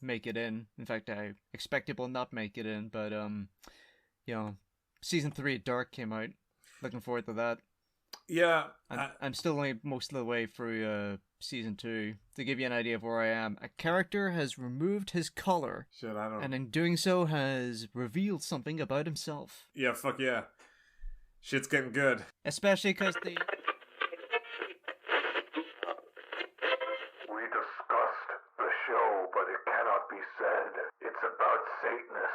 make it in. In fact, I expect it will not make it in, but season 3 of Dark came out. Looking forward to that. Yeah. I'm still only most of the way through season 2. To give you an idea of where I am, a character has removed his collar. Shit, I don't... And in doing so has revealed something about himself. Yeah, fuck yeah. Shit's getting good. Especially because the... We discussed the show, but it cannot be said. It's about Satanists.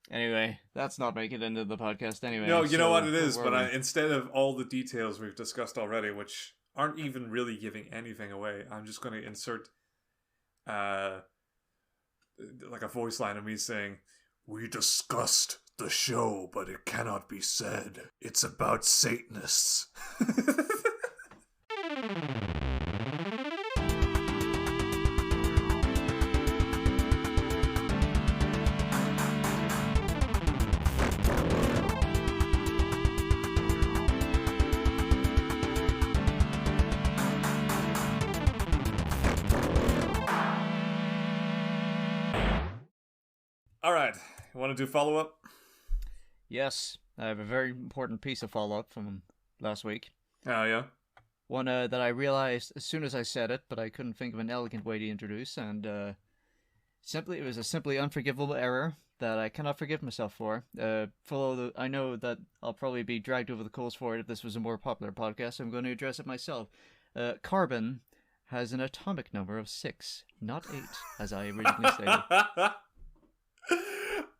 Anyway, that's not making it into the podcast anyway. No, you know what it is, but instead of all the details we've discussed already, which aren't even really giving anything away, I'm just going to insert like a voice line of me saying, "We discussed the show, but it cannot be said. It's about Satanists." Alright, you want to do follow-up? Yes, I have a very important piece of follow-up from last week. Oh, yeah? One that I realized as soon as I said it, but I couldn't think of an elegant way to introduce, and it was a simply unforgivable error that I cannot forgive myself for. I know that I'll probably be dragged over the coals for it if this was a more popular podcast, so I'm going to address it myself. Carbon has an atomic number of 6, not 8, as I originally stated.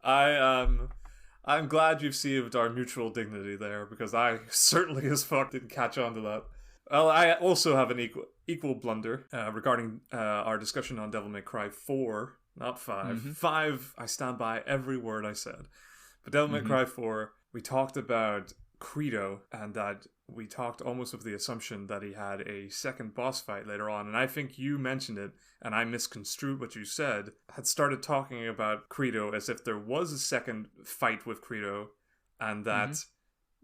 I'm glad you've saved our mutual dignity there, because I certainly as fuck didn't catch on to that. Well, I also have an equal blunder regarding our discussion on Devil May Cry 4, not 5. Mm-hmm. 5, I stand by every word I said. But Devil May Cry 4, we talked about Credo, and that we talked almost with the assumption that he had a second boss fight later on, and I think you mentioned it, and I misconstrued what you said, had started talking about Credo as if there was a second fight with Credo, and that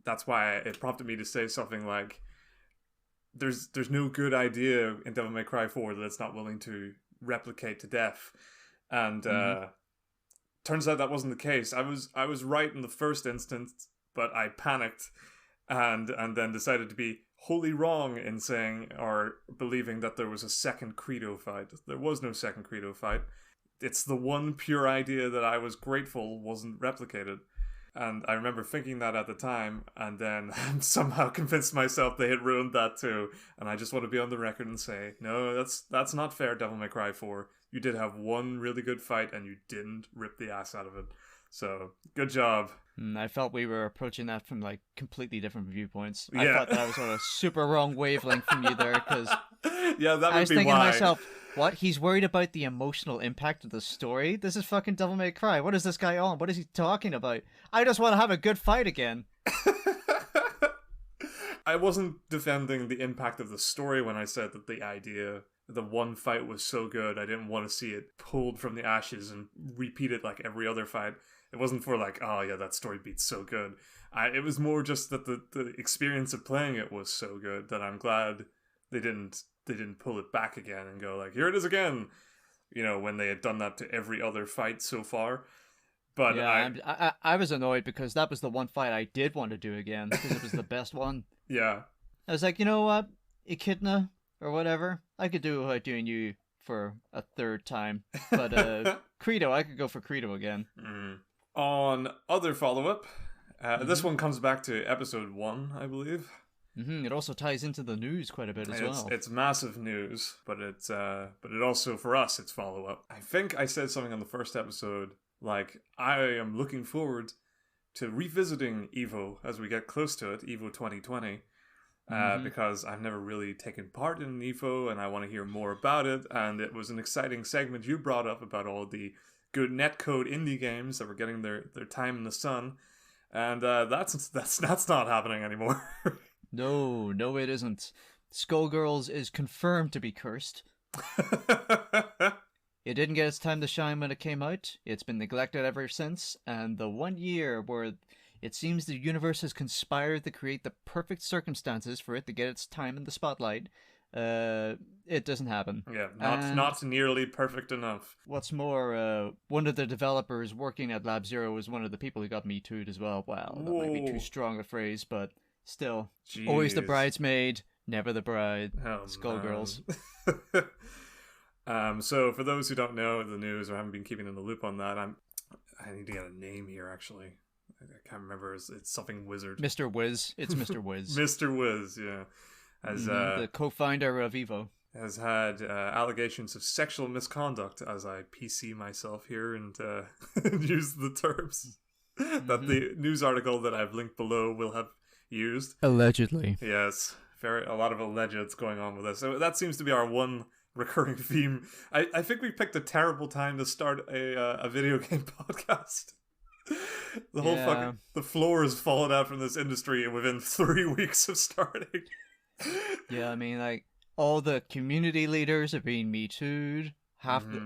that's why it prompted me to say something like, there's no good idea in Devil May Cry 4 that it's not willing to replicate to death, and turns out that wasn't the case. I was right in the first instance, but I panicked and then decided to be wholly wrong in saying or believing that there was a second Credo fight. There was no second Credo fight. It's the one pure idea that I was grateful wasn't replicated. And I remember thinking that at the time, and then somehow convinced myself they had ruined that too. And I just want to be on the record and say, no, that's not fair, Devil May Cry 4. You did have one really good fight, and you didn't rip the ass out of it. So, good job. I felt we were approaching that from like completely different viewpoints. Yeah. I thought that I was on a super wrong wavelength from you there, because yeah, that would be why. I was thinking to myself, what? He's worried about the emotional impact of the story? This is fucking Devil May Cry. What is this guy on? What is he talking about? I just want to have a good fight again. I wasn't defending the impact of the story when I said that the one fight was so good, I didn't want to see it pulled from the ashes and repeat it like every other fight. It wasn't for like, oh yeah, that story beat's so good. It was more just that the experience of playing it was so good that I'm glad they didn't pull it back again and go like, here it is again. You know, when they had done that to every other fight so far. But yeah, I was annoyed because that was the one fight I did want to do again because it was the best one. Yeah. I was like, you know what, Echidna or whatever, I could do without doing you for a third time. But Credo, I could go for Credo again. On other follow-up, this one comes back to episode 1, I believe. It also ties into the news quite a bit as well. It's massive news, but it also, for us, it's follow-up. I think I said something on the first episode, like, I am looking forward to revisiting EVO as we get close to it, EVO 2020, because I've never really taken part in EVO, and I want to hear more about it, and it was an exciting segment you brought up about all the good netcode indie games that were getting their time in the sun, and that's not happening anymore. No, it isn't. Skullgirls is confirmed to be cursed. It didn't get its time to shine when it came out. It's been neglected ever since, and the 1 year where it seems the universe has conspired to create the perfect circumstances for it to get its time in the spotlight, it doesn't happen. Yeah, And not nearly perfect enough. what's more, one of the developers working at Lab Zero was one of the people who got Me Too'd as well. Wow, that might be too Whoa. strong a phrase, but still. Jeez. Always the bridesmaid, never the bride. Oh, Skullgirls. So for those who don't know the news or haven't been keeping in the loop on that, I need to get a name here actually. I can't remember. It's something Wizard. Mr. Wiz. It's Mr. Wiz. Mr. Wiz, yeah. As the co-founder of Evo. Has had allegations of sexual misconduct, as I PC myself here and use the terms that the news article that I've linked below will have used. Allegedly. Yes, a lot of allegeds going on with this. So that seems to be our one recurring theme. I think we picked a terrible time to start a video game podcast. The whole the floor has fallen out from this industry within 3 weeks of starting. Yeah, I mean, like, all the community leaders are being Me Too'd.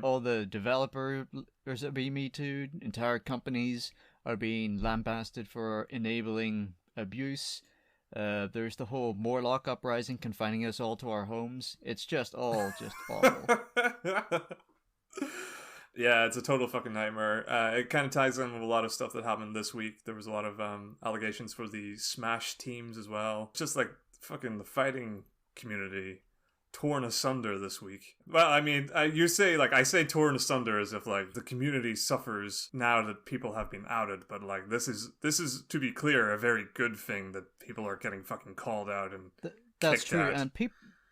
All the developers are being Me Too'd. Entire companies are being lambasted for enabling abuse. There's the whole Morlock uprising confining us all to our homes. It's just awful. Yeah, it's a total fucking nightmare. It kind of ties in with a lot of stuff that happened this week. There was a lot of allegations for the Smash teams as well. Just like fucking the fighting community torn asunder this week. Well, I mean, you say, like, I say torn asunder as if, like, the community suffers now that people have been outed, but, like, this is, to be clear, a very good thing that people are getting fucking called out and that's true, out. And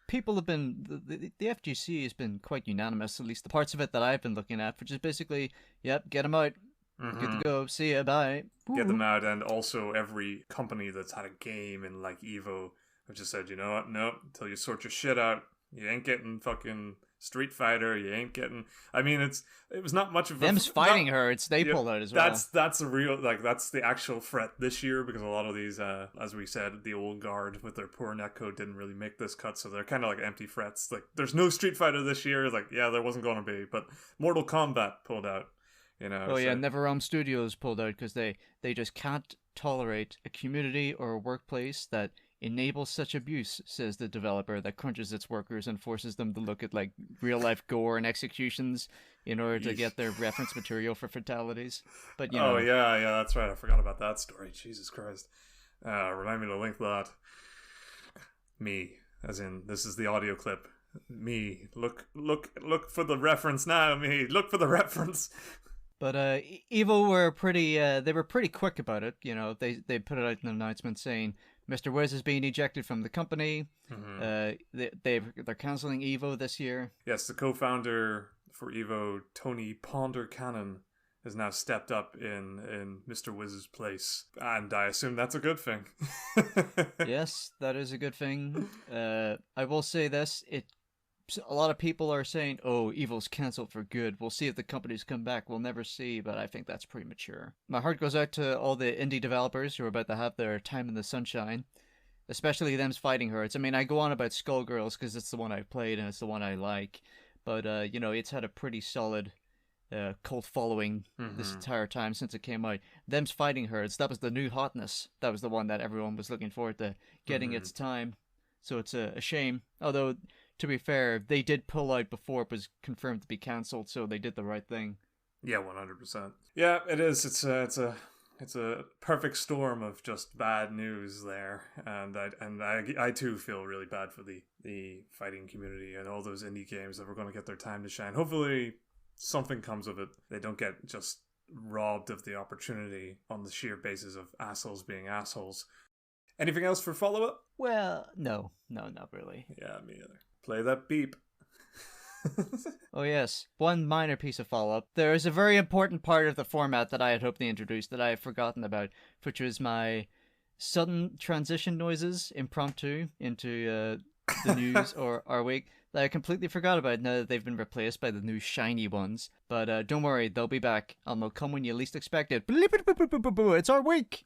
people have been, the FGC has been quite unanimous, at least the parts of it that I've been looking at, which is basically, yep, get them out, good to go, see ya, bye. Get them out, and also every company that's had a game in, like, EVO have just said, you know what, nope, until you sort your shit out, you ain't getting fucking Street Fighter, you ain't getting... I mean, it was not much of a... Them's fighting her, they pulled out as well. That's a real, like, that's the actual threat this year, because a lot of these, as we said, the old guard with their poor netcode didn't really make this cut, so they're kind of like empty threats. Like, there's no Street Fighter this year, like, yeah, there wasn't going to be, but Mortal Kombat pulled out, you know. Oh, so. Yeah, NetherRealm Studios pulled out because they just can't tolerate a community or a workplace that enables such abuse, says the developer, that crunches its workers and forces them to look at, like, real-life gore and executions in order to get their reference material for fatalities. But, you know... Oh, yeah, that's right. I forgot about that story. Jesus Christ. Remind me to link that. Me, as in, this is the audio clip. Me. Look for the reference now, me. Look for the reference. But Evo were pretty, they were pretty quick about it. You know, they put it out in an announcement saying, Mr. Wiz is being ejected from the company. They're cancelling Evo this year. Yes, the co-founder for Evo, Tony Pondercannon, has now stepped up in Mr. Wiz's place. And I assume that's a good thing. Yes, that is a good thing. I will say this, a lot of people are saying, oh, Evil's cancelled for good. We'll see if the companies come back. We'll never see, but I think that's premature. My heart goes out to all the indie developers who are about to have their time in the sunshine, especially them's fighting hurts. I mean, I go on about Skullgirls because it's the one I've played and it's the one I like, but, you know, it's had a pretty solid cult following this entire time since it came out. Them's fighting hurts, that was the new hotness. That was the one that everyone was looking forward to getting its time. So it's a shame, although... To be fair, they did pull out before it was confirmed to be cancelled, so they did the right thing. Yeah, 100%. Yeah, it is. It's a perfect storm of just bad news there, and I too feel really bad for the fighting community and all those indie games that were going to get their time to shine. Hopefully, something comes of it. They don't get just robbed of the opportunity on the sheer basis of assholes being assholes. Anything else for follow-up? Well, no, not really. Yeah, me either. Play that beep. Oh yes, one minor piece of follow-up. There is a very important part of the format that I had hoped they introduced that I had forgotten about, which was my sudden transition noises, impromptu, into the news or our week, that I completely forgot about now that they've been replaced by the new shiny ones. But don't worry, they'll be back, and they'll come when you least expect it. It's our week!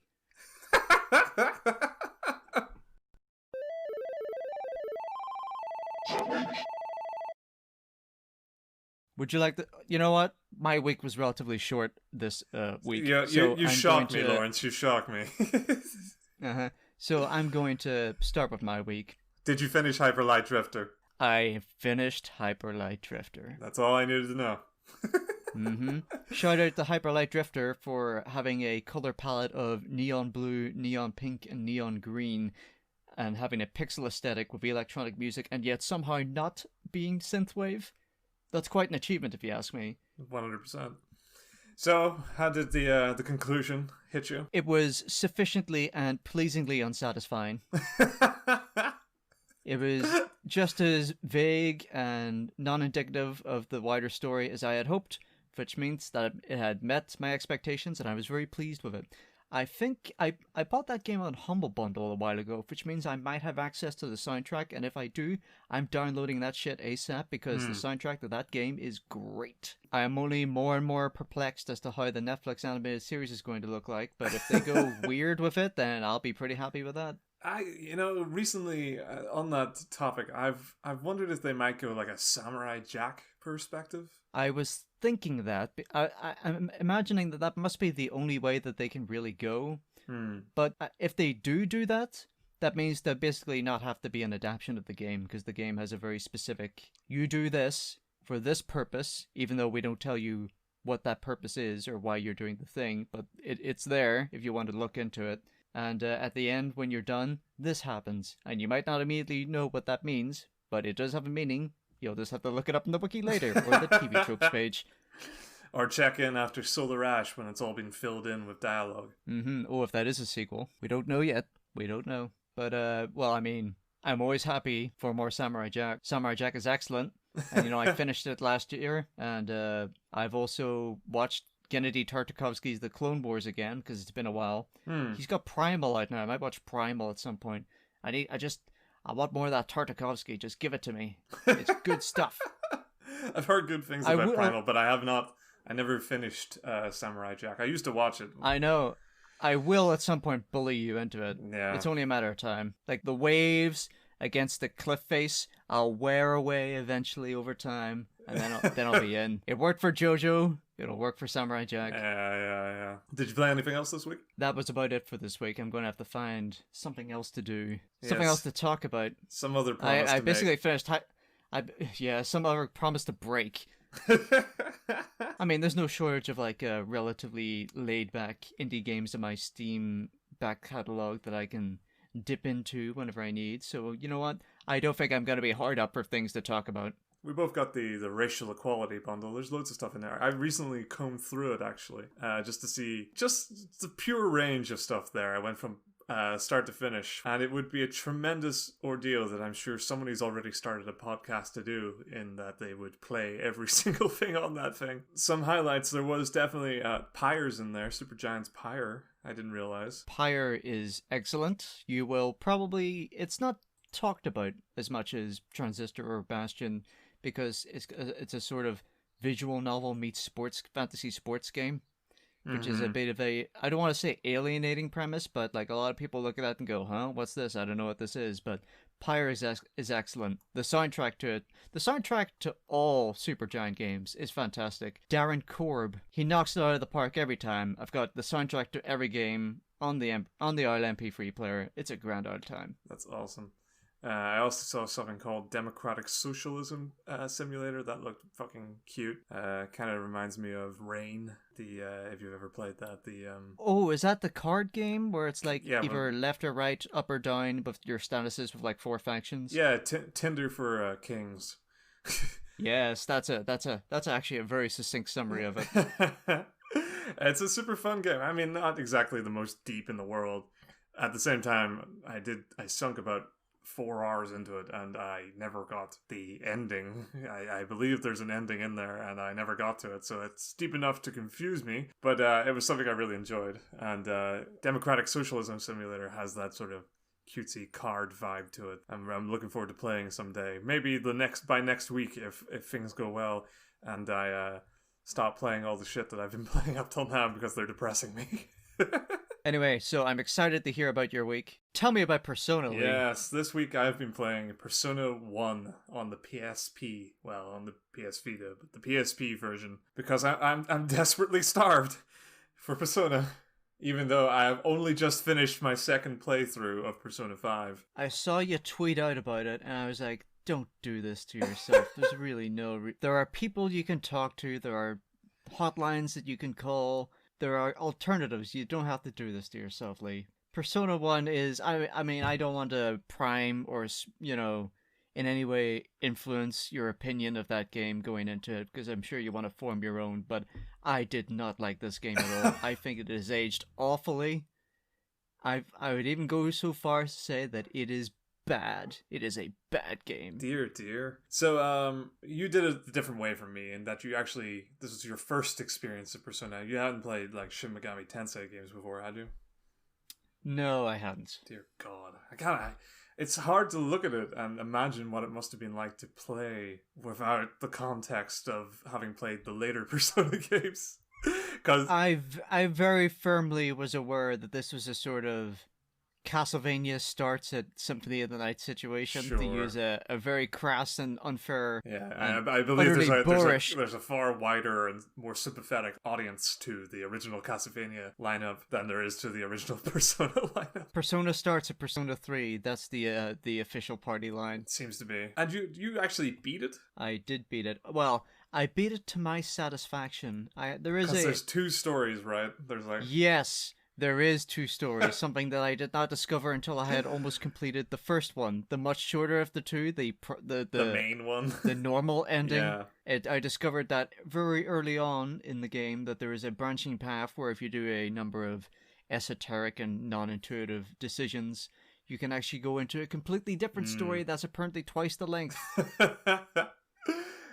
Would you like to... You know what? My week was relatively short this week. Yeah, so you shocked me, Lawrence. You shocked me. So I'm going to start with my week. Did you finish Hyper Light Drifter? I finished Hyper Light Drifter. That's all I needed to know. Shout out to Hyper Light Drifter for having a color palette of neon blue, neon pink, and neon green, and having a pixel aesthetic with electronic music, and yet somehow not being synthwave. That's quite an achievement, if you ask me. 100%. So, how did the conclusion hit you? It was sufficiently and pleasingly unsatisfying. It was just as vague and non-indicative of the wider story as I had hoped, which means that it had met my expectations, and I was very pleased with it. I think I bought that game on Humble Bundle a while ago, which means I might have access to the soundtrack, and if I do, I'm downloading that shit ASAP, because the soundtrack to that game is great. I am only more and more perplexed as to how the Netflix animated series is going to look like, but if they go weird with it, then I'll be pretty happy with that. Recently on that topic, I've wondered if they might go like a Samurai Jack perspective. I was thinking that. I'm imagining that must be the only way that they can really go. But if they do that, that means they'll basically not have to be an adaptation of the game, because the game has a very specific, you do this for this purpose, even though we don't tell you what that purpose is or why you're doing the thing, but it's there if you want to look into it. And at the end, when you're done, this happens. And you might not immediately know what that means, but it does have a meaning. You'll just have to look it up in the wiki later, or the TV tropes page. Or check in after Solar Ash when it's all been filled in with dialogue. Oh, if that is a sequel. We don't know yet. We don't know. But, well, I mean, I'm always happy for more Samurai Jack. Samurai Jack is excellent. And, I finished it last year. And I've also watched Gennady Tartakovsky's The Clone Wars again, because it's been a while. He's got Primal out now. I might watch Primal at some point. I want more of that Tartakovsky. Just give it to me. It's good stuff. I've heard good things about Primal, but I never finished Samurai Jack. I used to watch it. I know. I will at some point bully you into it. Yeah. It's only a matter of time. Like the waves against the cliff face, I'll wear away eventually over time, and then I'll be in. It worked for JoJo. It'll work for Samurai Jack. Yeah. Did you play anything else this week? That was about it for this week. I'm going to have to find something else to do. Something else to talk about. Some other promise I basically finished... some other promise to break. I mean, there's no shortage of relatively laid-back indie games in my Steam back catalog that I can dip into whenever I need. So, you know what? I don't think I'm going to be hard up for things to talk about. We both got the racial equality bundle. There's loads of stuff in there. I recently combed through it, actually, just to see just the pure range of stuff there. I went from start to finish, and it would be a tremendous ordeal that I'm sure somebody's already started a podcast to do, in that they would play every single thing on that thing. Some highlights: there was definitely Pyre's in there, Supergiant's Pyre. I didn't realize Pyre is excellent. You will probably, it's not talked about as much as Transistor or Bastion, because it's a sort of visual novel meets fantasy sports game, which is a bit of a, I don't want to say alienating premise, but a lot of people look at that and go, huh, what's this? I don't know what this is. But Pyre is excellent. The soundtrack to all Supergiant games is fantastic. Darren Korb, he knocks it out of the park every time. I've got the soundtrack to every game on the IL MP3 player. It's a grand old time. That's awesome. I also saw something called Democratic Socialism Simulator. That looked fucking cute. Kind of reminds me of Rain. If you've ever played that, Oh, is that the card game where it's either left or right, up or down, with your statuses with 4 factions? Yeah, Tinder for kings. Yes, that's actually a very succinct summary of it. It's a super fun game. I mean, not exactly the most deep in the world. At the same time, I sunk about 4 hours into it, and I never got the ending. I believe there's an ending in there, and I never got to it, so it's deep enough to confuse me, but it was something I really enjoyed. And Democratic Socialism Simulator has that sort of cutesy card vibe to it. I'm looking forward to playing someday. Maybe by next week, if things go well, and I stop playing all the shit that I've been playing up till now because they're depressing me. Anyway, so I'm excited to hear about your week. Tell me about Persona, Lee. Yes, this week I've been playing Persona 1 on the PSP. Well, on the PS Vita, but the PSP version. Because I'm desperately starved for Persona. Even though I have only just finished my second playthrough of Persona 5. I saw you tweet out about it, and I was like, don't do this to yourself. There's really there are people you can talk to, there are hotlines that you can call, there are alternatives. You don't have to do this to yourself, Lee. Persona 1 is, I mean, I don't want to prime or, in any way influence your opinion of that game going into it, because I'm sure you want to form your own, but I did not like this game at all. I think it has aged awfully. I would even go so far as to say that it is bad. It is a bad game. Dear. So, you did it a different way from me in that this was your first experience of Persona. You hadn't played, like, Shin Megami Tensei games before, had you? No, I hadn't. Dear God. It's hard to look at it and imagine what it must have been like to play without the context of having played the later Persona games. Because I very firmly was aware that this was a sort of Castlevania starts at Symphony of the Night situation, to use a very crass and unfair. Yeah, I believe there's a far wider and more sympathetic audience to the original Castlevania lineup than there is to the original Persona lineup. Persona starts at Persona 3. That's the official party line. It seems to be. And you actually beat it? I did beat it. Well, I beat it to my satisfaction. There's two stories, right? Yes. There is two stories, something that I did not discover until I had almost completed the first one, the much shorter of the two, the main one, the normal ending. Yeah. I discovered that very early on in the game that there is a branching path where if you do a number of esoteric and non-intuitive decisions, you can actually go into a completely different story that's apparently twice the length.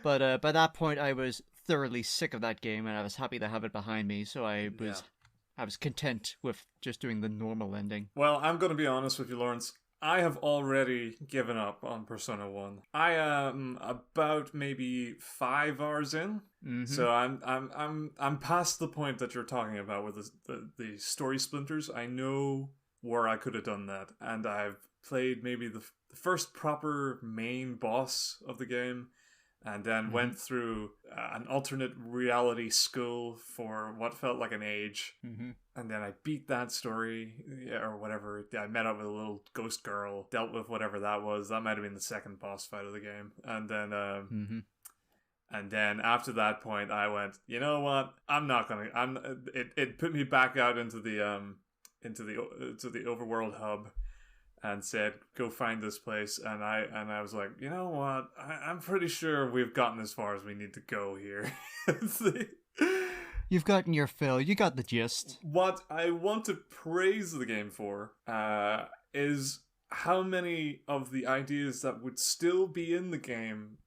But by that point, I was thoroughly sick of that game, and I was happy to have it behind me, so I was content with just doing the normal ending. Well, I'm going to be honest with you, Lawrence. I have already given up on Persona 1. I am about maybe 5 hours in. Mm-hmm. So I'm past the point that you're talking about with the story splinters. I know where I could have done that. And I've played maybe the first proper main boss of the game. And then went through an alternate reality school for what felt like an age. Mm-hmm. And then I beat that story, or whatever. I met up with a little ghost girl, dealt with whatever that was. That might have been the second boss fight of the game. And then, and then after that point, I went, you know what? I'm not gonna. It put me back out into the overworld hub. And said, go find this place. And I was like, you know what? I'm pretty sure we've gotten as far as we need to go here. You've gotten your fill. You got the gist. What I want to praise the game for is how many of the ideas that would still be in the game,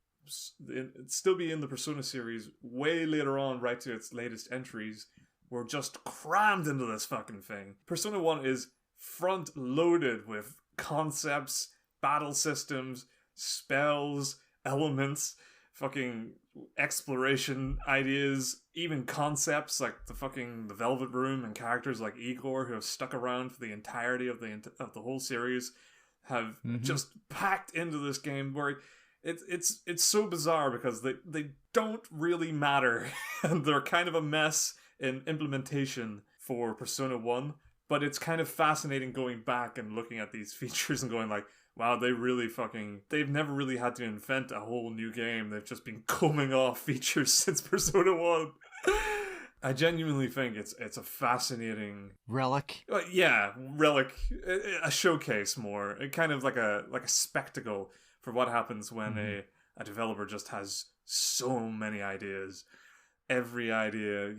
still be in the Persona series way later on, right to its latest entries, were just crammed into this fucking thing. Persona 1 is front loaded with concepts, battle systems, spells, elements, fucking exploration ideas, even concepts like the Velvet Room and characters like Igor who have stuck around for the entirety of the whole series have just packed into this game where it's so bizarre because they don't really matter and they're kind of a mess in implementation for Persona 1. But it's kind of fascinating going back and looking at these features and going like, wow, they've never really had to invent a whole new game. They've just been combing off features since Persona 1. I genuinely think it's a fascinating... Relic? Relic. A showcase more. Kind of like a spectacle for what happens when a developer just has so many ideas. Every idea,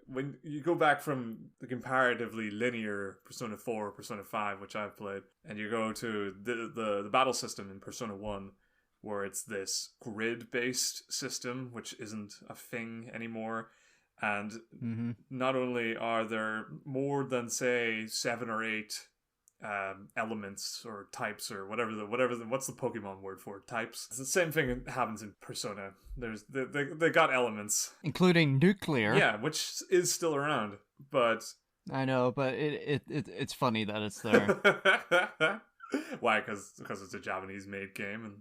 when you go back from the comparatively linear Persona 4, Persona 5, which I've played, and you go to the battle system in Persona 1, where it's this grid-based system, which isn't a thing anymore, and not only are there more than, say, 7 or 8 elements or types or whatever what's the Pokemon word for types? It's the same thing that happens in Persona. They got elements, including nuclear. Yeah, which is still around, but I know, but it's funny that it's there. Why? Because it's a Japanese-made game and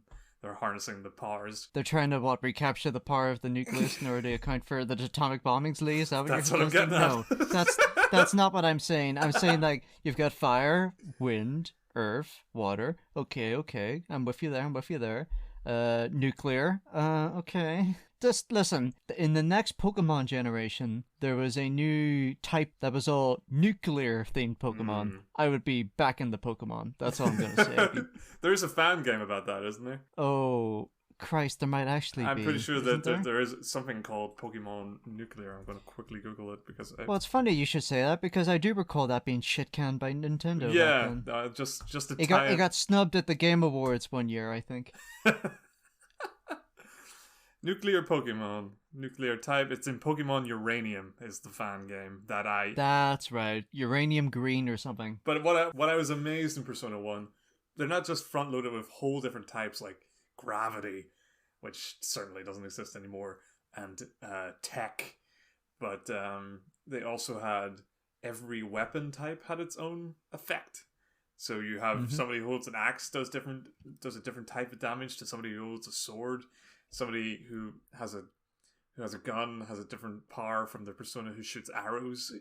they're harnessing the powers. They're trying to recapture the power of the nucleus in order to account for the atomic bombings, Lee? Is that what that's you're what I'm getting at? No, that's not what I'm saying. I'm saying like you've got fire, wind, earth, water. Okay. I'm with you there. Nuclear. Okay. Just listen, in the next Pokemon generation, there was a new type that was all nuclear themed Pokemon. I would be back in the Pokemon. That's all I'm going to say. There's a fan game about that, isn't there? Oh, Christ, there might actually be. I'm pretty sure that there? there is something called Pokemon Nuclear. I'm going to quickly Google it because... Well, it's funny you should say that because I do recall that being shit-canned by Nintendo back then. Just a it got snubbed at the Game Awards one year, I think. Nuclear Pokemon. Nuclear type. It's in Pokemon Uranium is the fan game that I... That's right. Uranium Green or something. But what I was amazed in Persona 1, they're not just front-loaded with whole different types like gravity, which certainly doesn't exist anymore, and tech, but they also had every weapon type had its own effect. So you have somebody who holds an axe does a different type of damage to somebody who holds a sword. Somebody who has a gun has a different power from the persona who shoots arrows.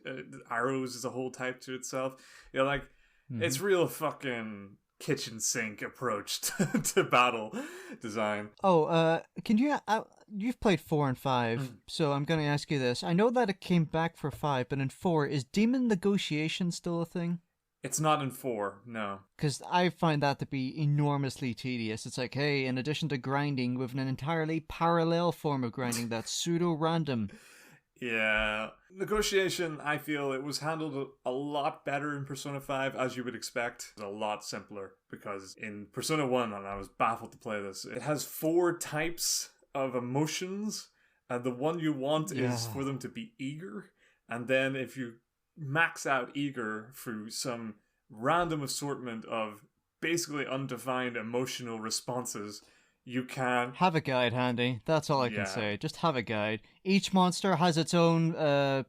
Arrows is a whole type to itself. You know, like it's real fucking kitchen sink approach to battle design. Oh, can you? You've played 4 and 5, so I'm going to ask you this. I know that it came back for 5, but in 4, is demon negotiation still a thing? It's not in 4, no. Because I find that to be enormously tedious. It's like, hey, in addition to grinding with an entirely parallel form of grinding that's pseudo-random. Yeah. Negotiation, I feel it was handled a lot better in Persona 5, as you would expect. It's a lot simpler, because in Persona 1, and I was baffled to play this, it has 4 types of emotions, and the one you want is for them to be eager, and then if you max out eager through some random assortment of basically undefined emotional responses, you can have a guide handy. That's all I can say. Just have a guide. Each monster has its own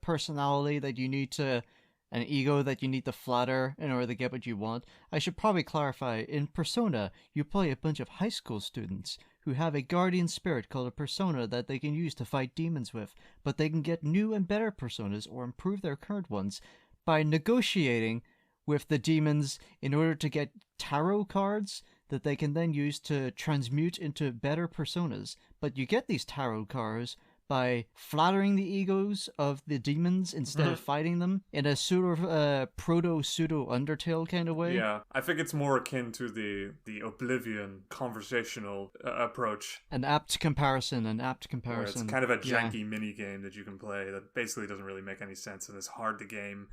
personality that you need to, an ego that you need to flatter in order to get what you want. I should probably clarify, in Persona, you play a bunch of high school students who have a guardian spirit called a persona that they can use to fight demons with, but they can get new and better personas or improve their current ones by negotiating with the demons in order to get tarot cards that they can then use to transmute into better personas. But you get these tarot cards by flattering the egos of the demons instead of fighting them in a sort of proto-pseudo Undertale kind of way. Yeah, I think it's more akin to the Oblivion conversational approach. An apt comparison. Where it's kind of a janky mini game that you can play that basically doesn't really make any sense and is hard to game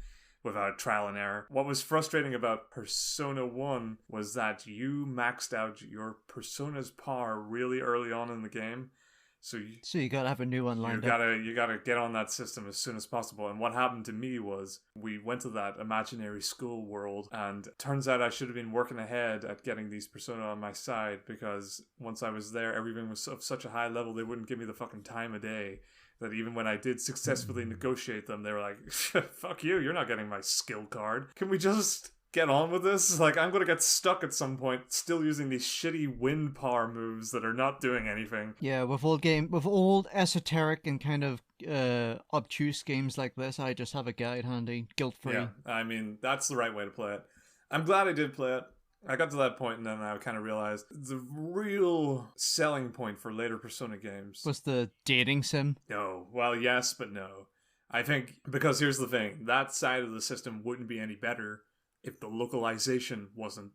without trial and error. What was frustrating about Persona 1 was that you maxed out your persona's power really early on in the game. So you gotta have a new one lined up. You gotta get on that system as soon as possible. And what happened to me was we went to that imaginary school world, and it turns out I should have been working ahead at getting these persona on my side, because once I was there, everything was of such a high level they wouldn't give me the fucking time of day. That even when I did successfully negotiate them, they were like, fuck you, you're not getting my skill card. Can we just get on with this? Like, I'm gonna get stuck at some point still using these shitty wind power moves that are not doing anything. Yeah, with old esoteric and kind of obtuse games like this, I just have a guide handy, guilt-free. Yeah, I mean, that's the right way to play it. I'm glad I did play it. I got to that point and then I kind of realized the real selling point for later Persona games was the dating sim. No. Well, yes, but no. I think, because here's the thing, that side of the system wouldn't be any better if the localization wasn't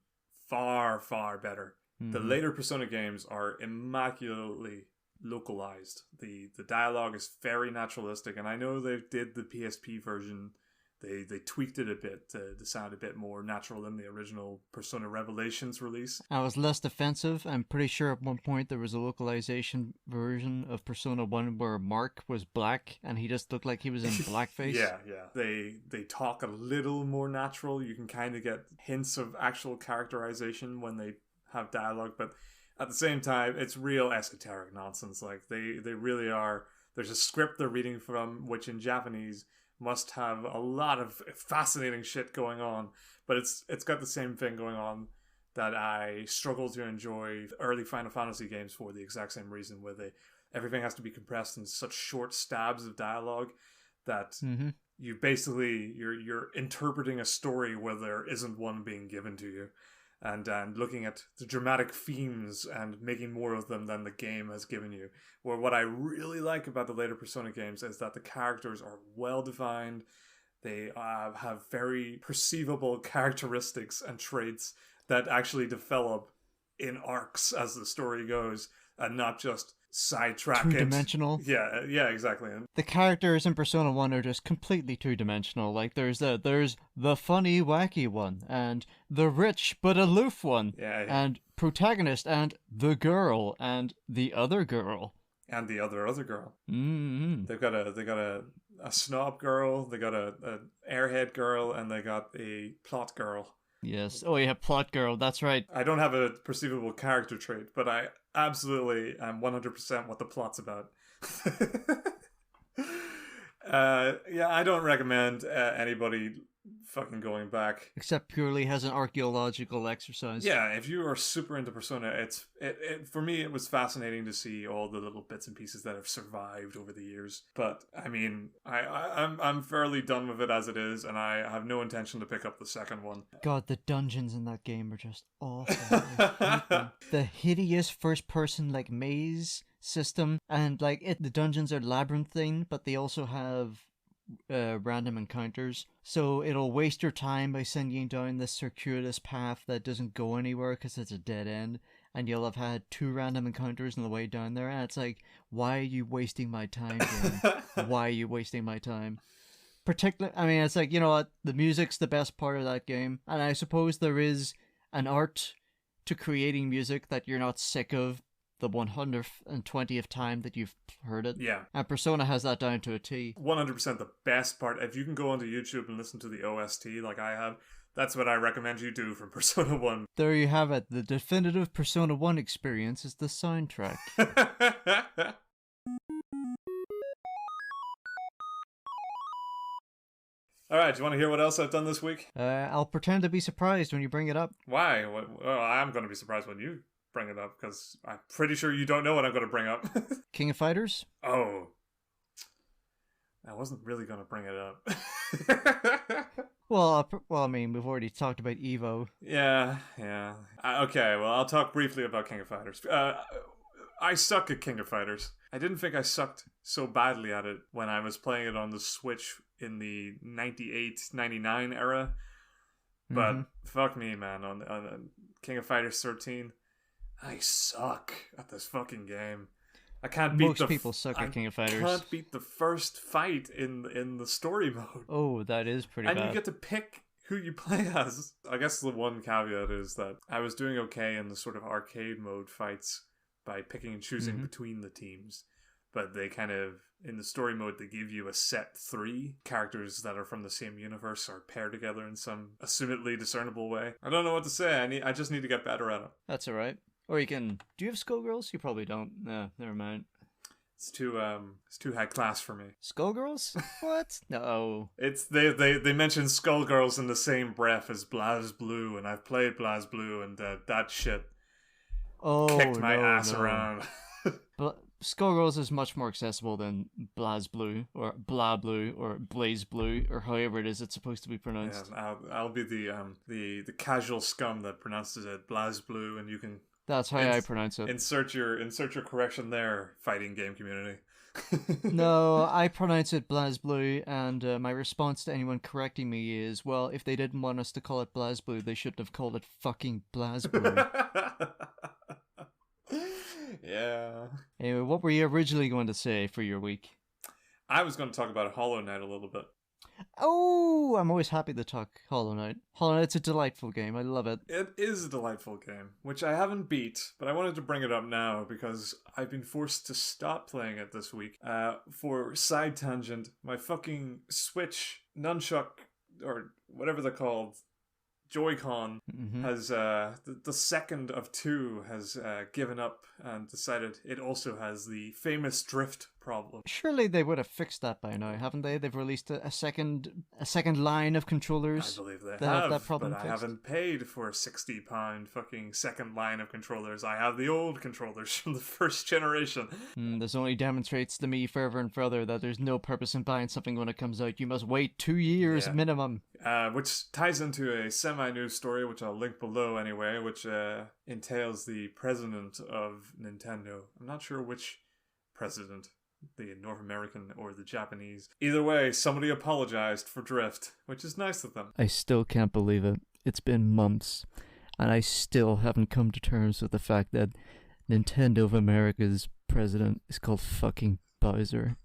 far, far better. The later Persona games are immaculately localized. The dialogue is very naturalistic, and I know they did the PSP version. They tweaked it a bit to sound a bit more natural than the original Persona Revelations release. I was less defensive. I'm pretty sure at one point there was a localization version of Persona 1 where Mark was black and he just looked like he was in blackface. Yeah. They talk a little more natural. You can kind of get hints of actual characterization when they have dialogue, but at the same time, it's real esoteric nonsense. Like, they really are. There's a script they're reading from, which in Japanese must have a lot of fascinating shit going on, but it's got the same thing going on that I struggle to enjoy early Final Fantasy games for the exact same reason, where everything has to be compressed in such short stabs of dialogue that you basically you're interpreting a story where there isn't one being given to you. and looking at the dramatic themes and making more of them than the game has given you. Or what I really like about the later Persona games is that the characters are well defined. They have very perceivable characteristics and traits that actually develop in arcs as the story goes, and not just sidetrack it. Two-dimensional. Yeah, exactly. The characters in Persona 1 are just completely two-dimensional. Like, there's the funny, wacky one, and the rich but aloof one, and protagonist, and the girl, and the other girl. And the other girl. Mm-hmm. They've got a snob girl, they got a airhead girl, and they got a plot girl. Yes. Oh, yeah, plot girl. That's right. I don't have a perceivable character trait, but I absolutely am 100% what the plot's about. I don't recommend anybody fucking going back. Except purely as an archaeological exercise. Yeah, if you are super into Persona, it for me it was fascinating to see all the little bits and pieces that have survived over the years. But I mean, I'm fairly done with it as it is, and I have no intention to pick up the second one. God, the dungeons in that game are just awful. I hate them. The hideous first-person like maze system, and like the dungeons are labyrinthine, but they also have random encounters, so it'll waste your time by sending you down this circuitous path that doesn't go anywhere because it's a dead end, and you'll have had 2 random encounters on the way down there, and it's like, why are you wasting my time, game? Why are you wasting my time? I mean, it's like, you know what, the music's the best part of that game, and I suppose there is an art to creating music that you're not sick of the 120th time that you've heard it. Yeah. And Persona has that down to a T. 100% the best part. If you can go onto YouTube and listen to the OST like I have, that's what I recommend you do from Persona 1. There you have it. The definitive Persona 1 experience is the soundtrack. Alright, do you want to hear what else I've done this week? I'll pretend to be surprised when you bring it up. Why? Well, I'm going to be surprised when you bring it up, because I'm pretty sure you don't know what I'm going to bring up. King of Fighters? Oh. I wasn't really going to bring it up. Well, I mean, we've already talked about Evo. Yeah. Okay, well, I'll talk briefly about King of Fighters. I suck at King of Fighters. I didn't think I sucked so badly at it when I was playing it on the Switch in the 98, 99 era. But fuck me, man, on King of Fighters 13, I suck at this fucking game. I can't beat Most people suck at King of Fighters. I can't beat the first fight in the story mode. Oh, that is pretty bad. And you get to pick who you play as. I guess the one caveat is that I was doing okay in the sort of arcade mode fights by picking and choosing between the teams. But they kind of, in the story mode, they give you a set 3 characters that are from the same universe or paired together in some assumedly discernible way. I don't know what to say. I just need to get better at it. That's alright. Or you can... Do you have Skullgirls? You probably don't. No, never mind. It's too high class for me. Skullgirls? What? No. It's they mention Skullgirls in the same breath as BlazBlue, and I've played BlazBlue, and that shit kicked my ass around. Skullgirls is much more accessible than BlazBlue or BlaBlue or BlazeBlue or however it is it's supposed to be pronounced. Yeah, I'll be the casual scum that pronounces it BlazBlue, and you can. That's how I pronounce it. Insert your correction there, fighting game community. No, I pronounce it BlazBlue, and my response to anyone correcting me is, well, if they didn't want us to call it BlazBlue, they shouldn't have called it fucking BlazBlue. Yeah. Anyway, what were you originally going to say for your week? I was going to talk about Hollow Knight a little bit. Oh, I'm always happy to talk Hollow Knight. Hollow Knight's a delightful game. I love it. It is a delightful game, which I haven't beat, but I wanted to bring it up now because I've been forced to stop playing it this week. For side tangent, my fucking Switch nunchuck, or whatever they're called, Joy-Con, has the second of 2 has given up and decided it also has the famous drift problem. Surely they would have fixed that by now, haven't they? They've released a second line of I controllers believe they that have that have, problem but I fixed. haven't paid for a £60 fucking second line of controllers. I have the old controllers from the first generation. This only demonstrates to me further and further that there's no purpose in buying something when it comes out. You must wait 2 years Yeah. minimum. Which ties into a semi-news story, which I'll link below anyway, which entails the president of Nintendo. I'm not sure which president, the North American or the Japanese. Either way, somebody apologized for Drift, which is nice of them. I still can't believe it. It's been months, and I still haven't come to terms with the fact that Nintendo of America's president is called fucking Bowser.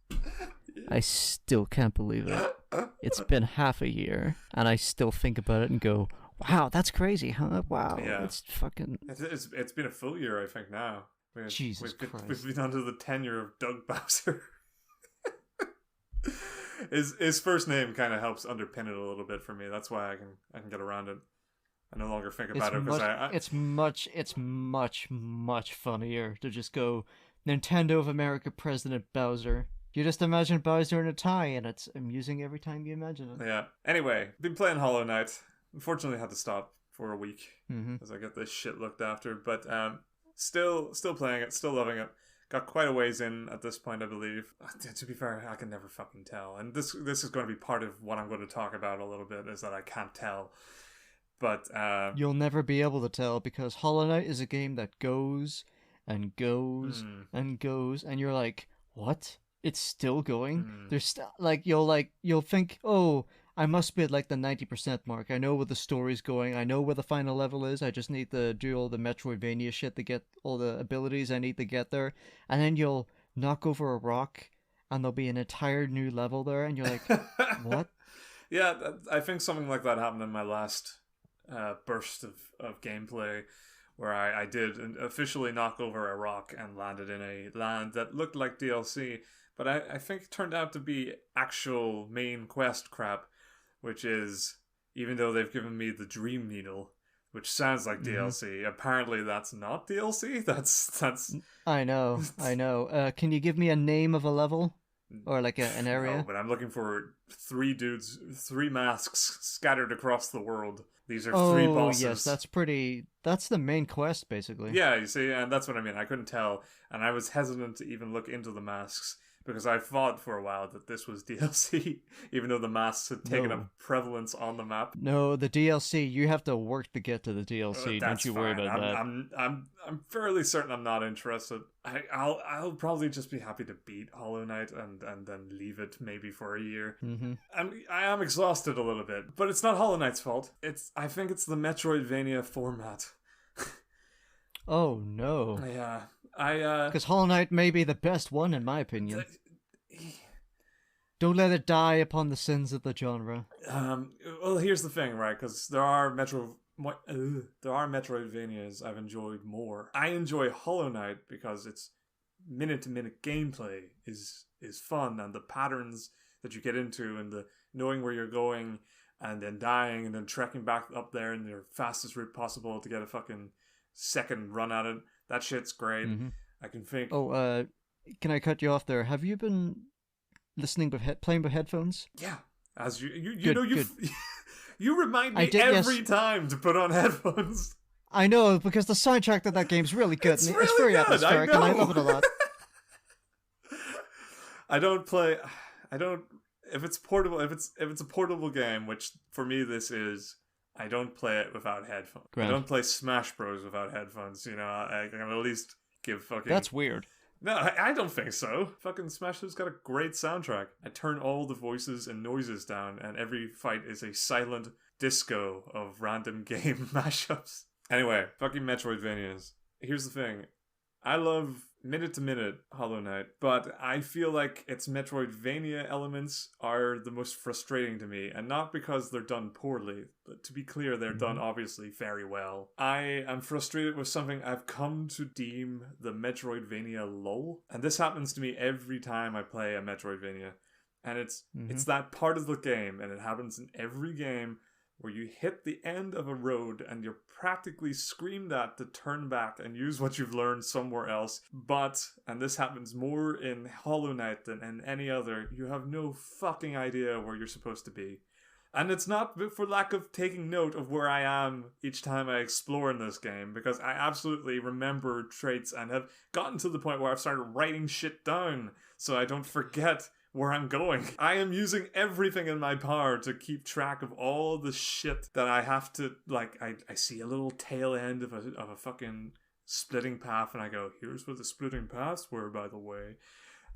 I still can't believe it. It's been half a year, and I still think about it and go, wow, that's crazy, huh? Wow, Yeah. it's fucking... It's been a full year, I think, now. Jesus Christ. We've been under the tenure of Doug Bowser. His first name kind of helps underpin it a little bit for me. That's why I can get around it. I no longer think about it because it's much funnier to just go Nintendo of America President Bowser. You just imagine Bowser in a tie, and it's amusing every time you imagine it. Yeah. Anyway, been playing Hollow Knight. Unfortunately, had to stop for a week as I get this shit looked after. But still playing it, still loving it. Got quite a ways in at this point, I believe. To be fair, I can never fucking tell. And this is going to be part of what I'm going to talk about a little bit, is that I can't tell. But you'll never be able to tell, because Hollow Knight is a game that goes and goes and goes, and you're like, what? It's still going? There's you'll think, oh, I must be at like the 90% mark. I know where the story's going. I know where the final level is. I just need to do all the Metroidvania shit to get all the abilities I need to get there. And then you'll knock over a rock, and there'll be an entire new level there, and you're like, what? Yeah, I think something like that happened in my last burst of gameplay, where I did officially knock over a rock and landed in a land that looked like DLC, but I think turned out to be actual main quest crap, which is, even though they've given me the Dream Needle, which sounds like DLC, apparently that's not DLC. That's. I know. Can you give me a name of a level? Or like an area? No, but I'm looking for 3 dudes, 3 masks scattered across the world. These are 3 bosses. Oh, yes, that's the main quest, basically. Yeah, you see, and that's what I mean. I couldn't tell, and I was hesitant to even look into the masks, because I thought for a while that this was DLC, even though the masks had taken up prevalence on the map. No, the DLC, you have to work to get to the DLC. Don't you worry about that. I'm fairly certain I'm not interested. I'll probably just be happy to beat Hollow Knight and then leave it maybe for a year. I am exhausted a little bit, but it's not Hollow Knight's fault. I think it's the Metroidvania format. Oh no. Yeah. Because Hollow Knight may be the best one, in my opinion. Don't let it die upon the sins of the genre. Well, here's the thing, right? Because there are Metroidvanias I've enjoyed more. I enjoy Hollow Knight because its minute-to-minute gameplay is fun, and the patterns that you get into, and the knowing where you're going, and then dying, and then trekking back up there in your fastest route possible to get a fucking second run at it. That shit's great. I can think. Oh, can I cut you off there? Have you been listening playing with headphones? Yeah, as you good, know, you remind me every time to put on headphones. I know, because the soundtrack to that game's really good. It's very good. atmospheric, and I love it a lot. If it's portable, if it's a portable game, which for me this is, I don't play it without headphones. Grand. I don't play Smash Bros without headphones. You know, I can at least give fucking. That's weird. No, I don't think so. Fucking Smash Bros got a great soundtrack. I turn all the voices and noises down, and every fight is a silent disco of random game mashups. Anyway, fucking Metroidvanias. Here's the thing. I love minute-to-minute Hollow Knight, but I feel like its Metroidvania elements are the most frustrating to me, and not because they're done poorly, but to be clear, they're done obviously very well. I am frustrated with something I've come to deem the Metroidvania lull, and this happens to me every time I play a Metroidvania, and it's that part of the game, and it happens in every game, where you hit the end of a road and you're practically screamed at to turn back and use what you've learned somewhere else. But, and this happens more in Hollow Knight than in any other, you have no fucking idea where you're supposed to be. And it's not for lack of taking note of where I am each time I explore in this game, because I absolutely remember traits and have gotten to the point where I've started writing shit down so I don't forget where I'm going. I am using everything in my power to keep track of all the shit that I have to, like, I see a little tail end of a fucking splitting path and I go, here's where the splitting paths were, by the way.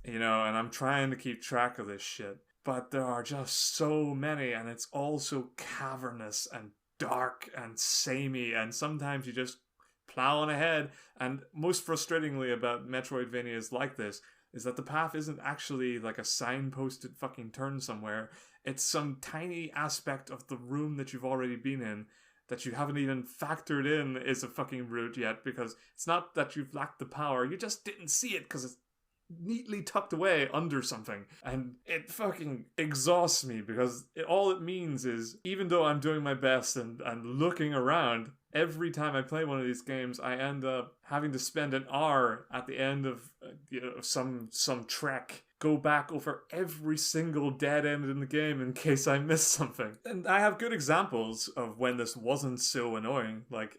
You know, and I'm trying to keep track of this shit. But there are just so many, and it's all so cavernous and dark and samey, and sometimes you just plow on ahead. And most frustratingly about Metroidvanias like this is that the path isn't actually like a signposted fucking turn somewhere. It's some tiny aspect of the room that you've already been in that you haven't even factored in is a fucking route yet, because it's not that you've lacked the power, you just didn't see it because it's neatly tucked away under something. And it fucking exhausts me, because all it means is, even though I'm doing my best and looking around, every time I play one of these games, I end up having to spend an hour at the end of some trek, go back over every single dead end in the game in case I miss something. And I have good examples of when this wasn't so annoying. Like,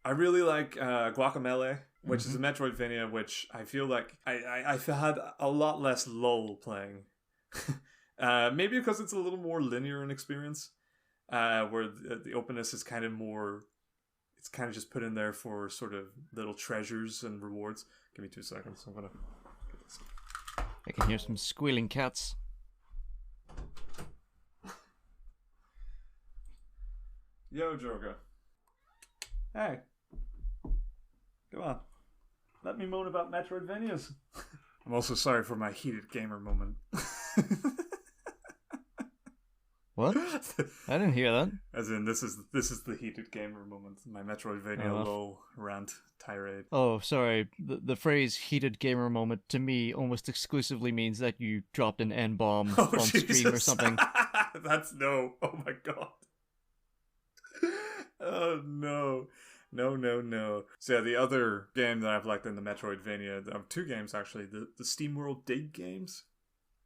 I really like Guacamelee, which is a Metroidvania, which I feel like I've had a lot less lull playing. Maybe because it's a little more linear in experience, where the openness is kind of more, it's kind of just put in there for sort of little treasures and rewards. Give me 2 seconds, I'm gonna get this. I can hear some squealing cats. Yo, Joker. Hey. Come on. Let me moan about Metroidvanias. I'm also sorry for my heated gamer moment. What? I didn't hear that. As in, this is the heated gamer moment. My Metroidvania Lull rant tirade. Oh, sorry. The phrase "heated gamer moment" to me almost exclusively means that you dropped an N-bomb on stream or something. That's no. Oh my god. Oh no. No. So yeah, the other game that I've liked in the Metroidvania, 2 games actually, the SteamWorld Dig games.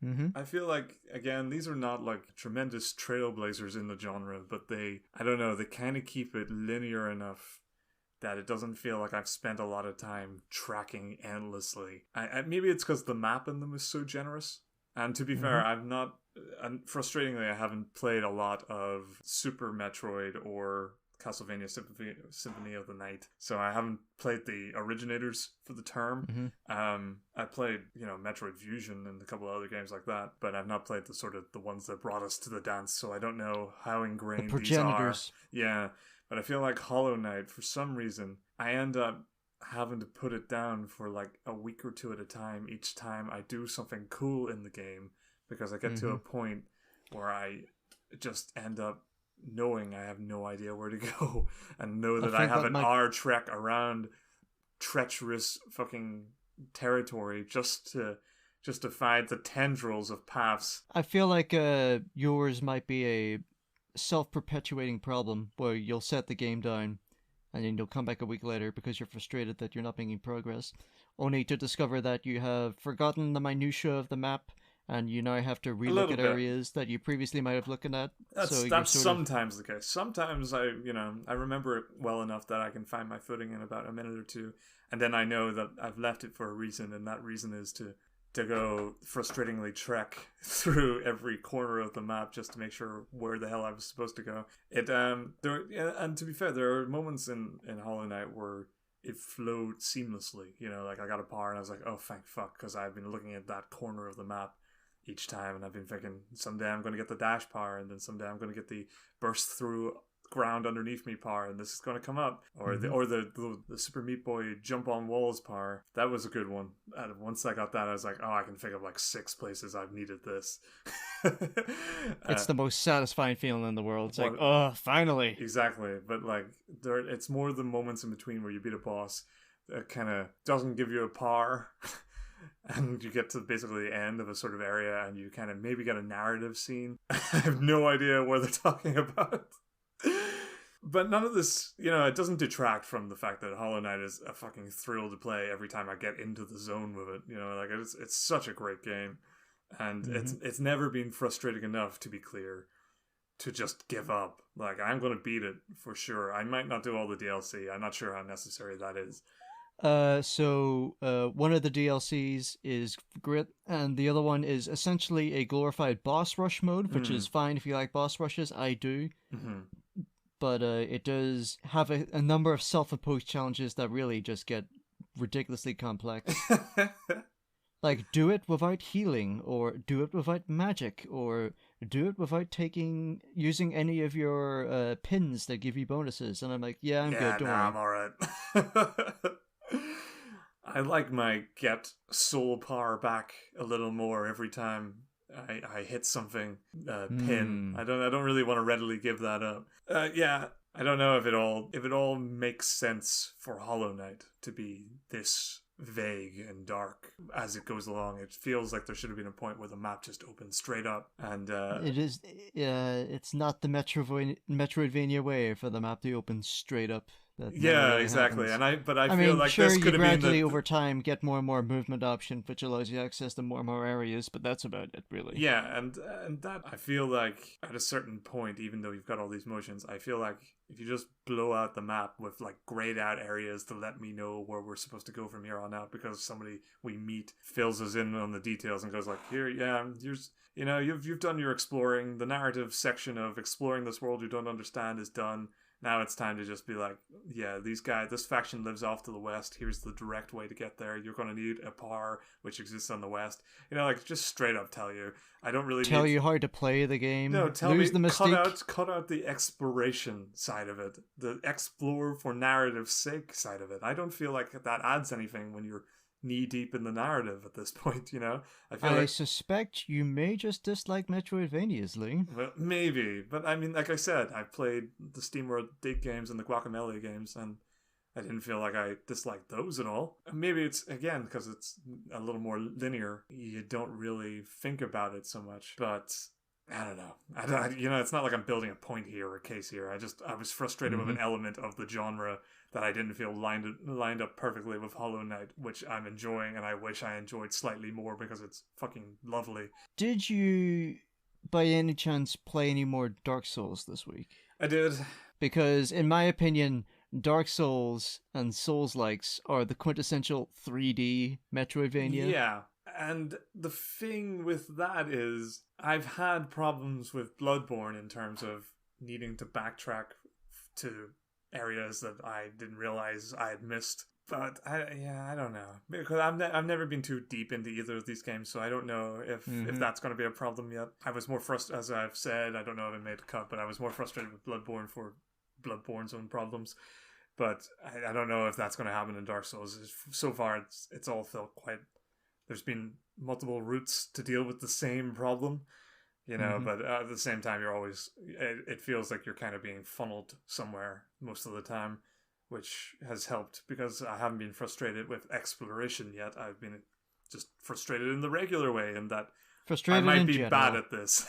Mm-hmm. I feel like, again, these are not like tremendous trailblazers in the genre, but they kind of keep it linear enough that it doesn't feel like I've spent a lot of time tracking endlessly. Maybe it's because the map in them is so generous. And to be fair, frustratingly, I haven't played a lot of Super Metroid or Castlevania Symphony of the Night, so I haven't played the originators for the term. I played Metroid Fusion and a couple of other games like that, but I've not played the ones that brought us to the dance, so I don't know how ingrained these are. Yeah, but I feel like Hollow Knight, for some reason, I end up having to put it down for like a week or 2 at a time each time I do something cool in the game, because I get to a point where I just end up knowing I have no idea where to go, and know that I have an hour trek around treacherous fucking territory just to find the tendrils of paths. I feel like yours might be a self-perpetuating problem where you'll set the game down and then you'll come back a week later because you're frustrated that you're not making progress, only to discover that you have forgotten the minutiae of the map and you now have to relook at areas that you previously might have looked at. That's sometimes the case. Sometimes I remember it well enough that I can find my footing in about a minute or 2, and then I know that I've left it for a reason, and that reason is to go frustratingly trek through every corner of the map just to make sure where the hell I was supposed to go. And to be fair, there are moments in Hollow Knight where it flowed seamlessly. Like I got a power and I was like, oh thank fuck, because I've been looking at that corner of the map each time, and I've been thinking someday I'm going to get the dash power, and then someday I'm going to get the burst through ground underneath me power, and this is going to come up, or the Super Meat Boy jump on walls power. That was a good one. And once I got that, I was like, oh, I can think of like 6 places I've needed this. It's the most satisfying feeling in the world. It's like, oh, finally. Exactly, but like it's more the moments in between where you beat a boss that kind of doesn't give you a power. And you get to basically the end of a sort of area, and you kind of maybe get a narrative scene. I have no idea what they're talking about. But none of this, it doesn't detract from the fact that Hollow Knight is a fucking thrill to play every time I get into the zone with it. Like it's such a great game, and it's never been frustrating enough, to be clear, to just give up. Like, I'm going to beat it for sure. I might not do all the DLC. I'm not sure how necessary that is. So one of the DLCs is Grit, and the other one is essentially a glorified boss rush mode, which is fine if you like boss rushes. I do. Mm-hmm. But it does have a number of self-imposed challenges that really just get ridiculously complex. Like, do it without healing, or do it without magic, or do it without using any of your pins that give you bonuses. And I'm like, yeah, I'm good, don't worry. I'm alright. I like my get soul power back a little more every time I hit something pin. I don't really want to readily give that up. I don't know if it all makes sense for Hollow Knight to be this vague and dark as it goes along. It feels like there should have been a point where the map just opens straight up, and it is. It's not the Metroidvania way for the map to open straight up. Exactly. Happens. And I feel like sure, this could have been gradually over time get more and more movement option, which allows you access to more and more areas, but that's about it, really. Yeah, and that, I feel like at a certain point, even though you've got all these motions, I feel like if you just blow out the map with like grayed out areas to let me know where we're supposed to go from here on out, because somebody we meet fills us in on the details and goes like, you've done your exploring. The narrative section of exploring this world you don't understand is done. Now it's time to just be like, this faction lives off to the west. Here's the direct way to get there. You're going to need a power which exists on the west. Just straight up tell you. I don't really tell you how to play the game. No, tell Lose me. The mystique. Cut out the exploration side of it, the explore for narrative's sake side of it. I don't feel like that adds anything when you're knee deep in the narrative at this point. I suspect you may just dislike Metroidvanias, Lee. Well, maybe, but I mean, like I said, I played the SteamWorld Dig games and the Guacamelee games, and I didn't feel like I disliked those at all. Maybe it's, again, because it's a little more linear. You don't really think about it so much, but I don't know. It's not like I'm building a point here or a case here. I was frustrated with an element of the genre that I didn't feel lined up perfectly with Hollow Knight, which I'm enjoying, and I wish I enjoyed slightly more because it's fucking lovely. Did you, by any chance, play any more Dark Souls this week? I did. Because, in my opinion, Dark Souls and Souls-likes are the quintessential 3D Metroidvania. Yeah, and the thing with that is I've had problems with Bloodborne in terms of needing to backtrack to areas that I didn't realize I had missed. But I don't know, because I've never been too deep into either of these games, so I don't know if that's going to be a problem yet. I was more frustrated, as I've said. I don't know if it made a cut, but I was more frustrated with Bloodborne for Bloodborne's own problems. But I don't know if that's going to happen in Dark Souls. So far, it's all felt quite. There's been multiple routes to deal with the same problem. But at the same time, you're always, it feels like you're kind of being funneled somewhere most of the time, which has helped because I haven't been frustrated with exploration yet. I've been just frustrated in the regular way, and that I might be bad at this.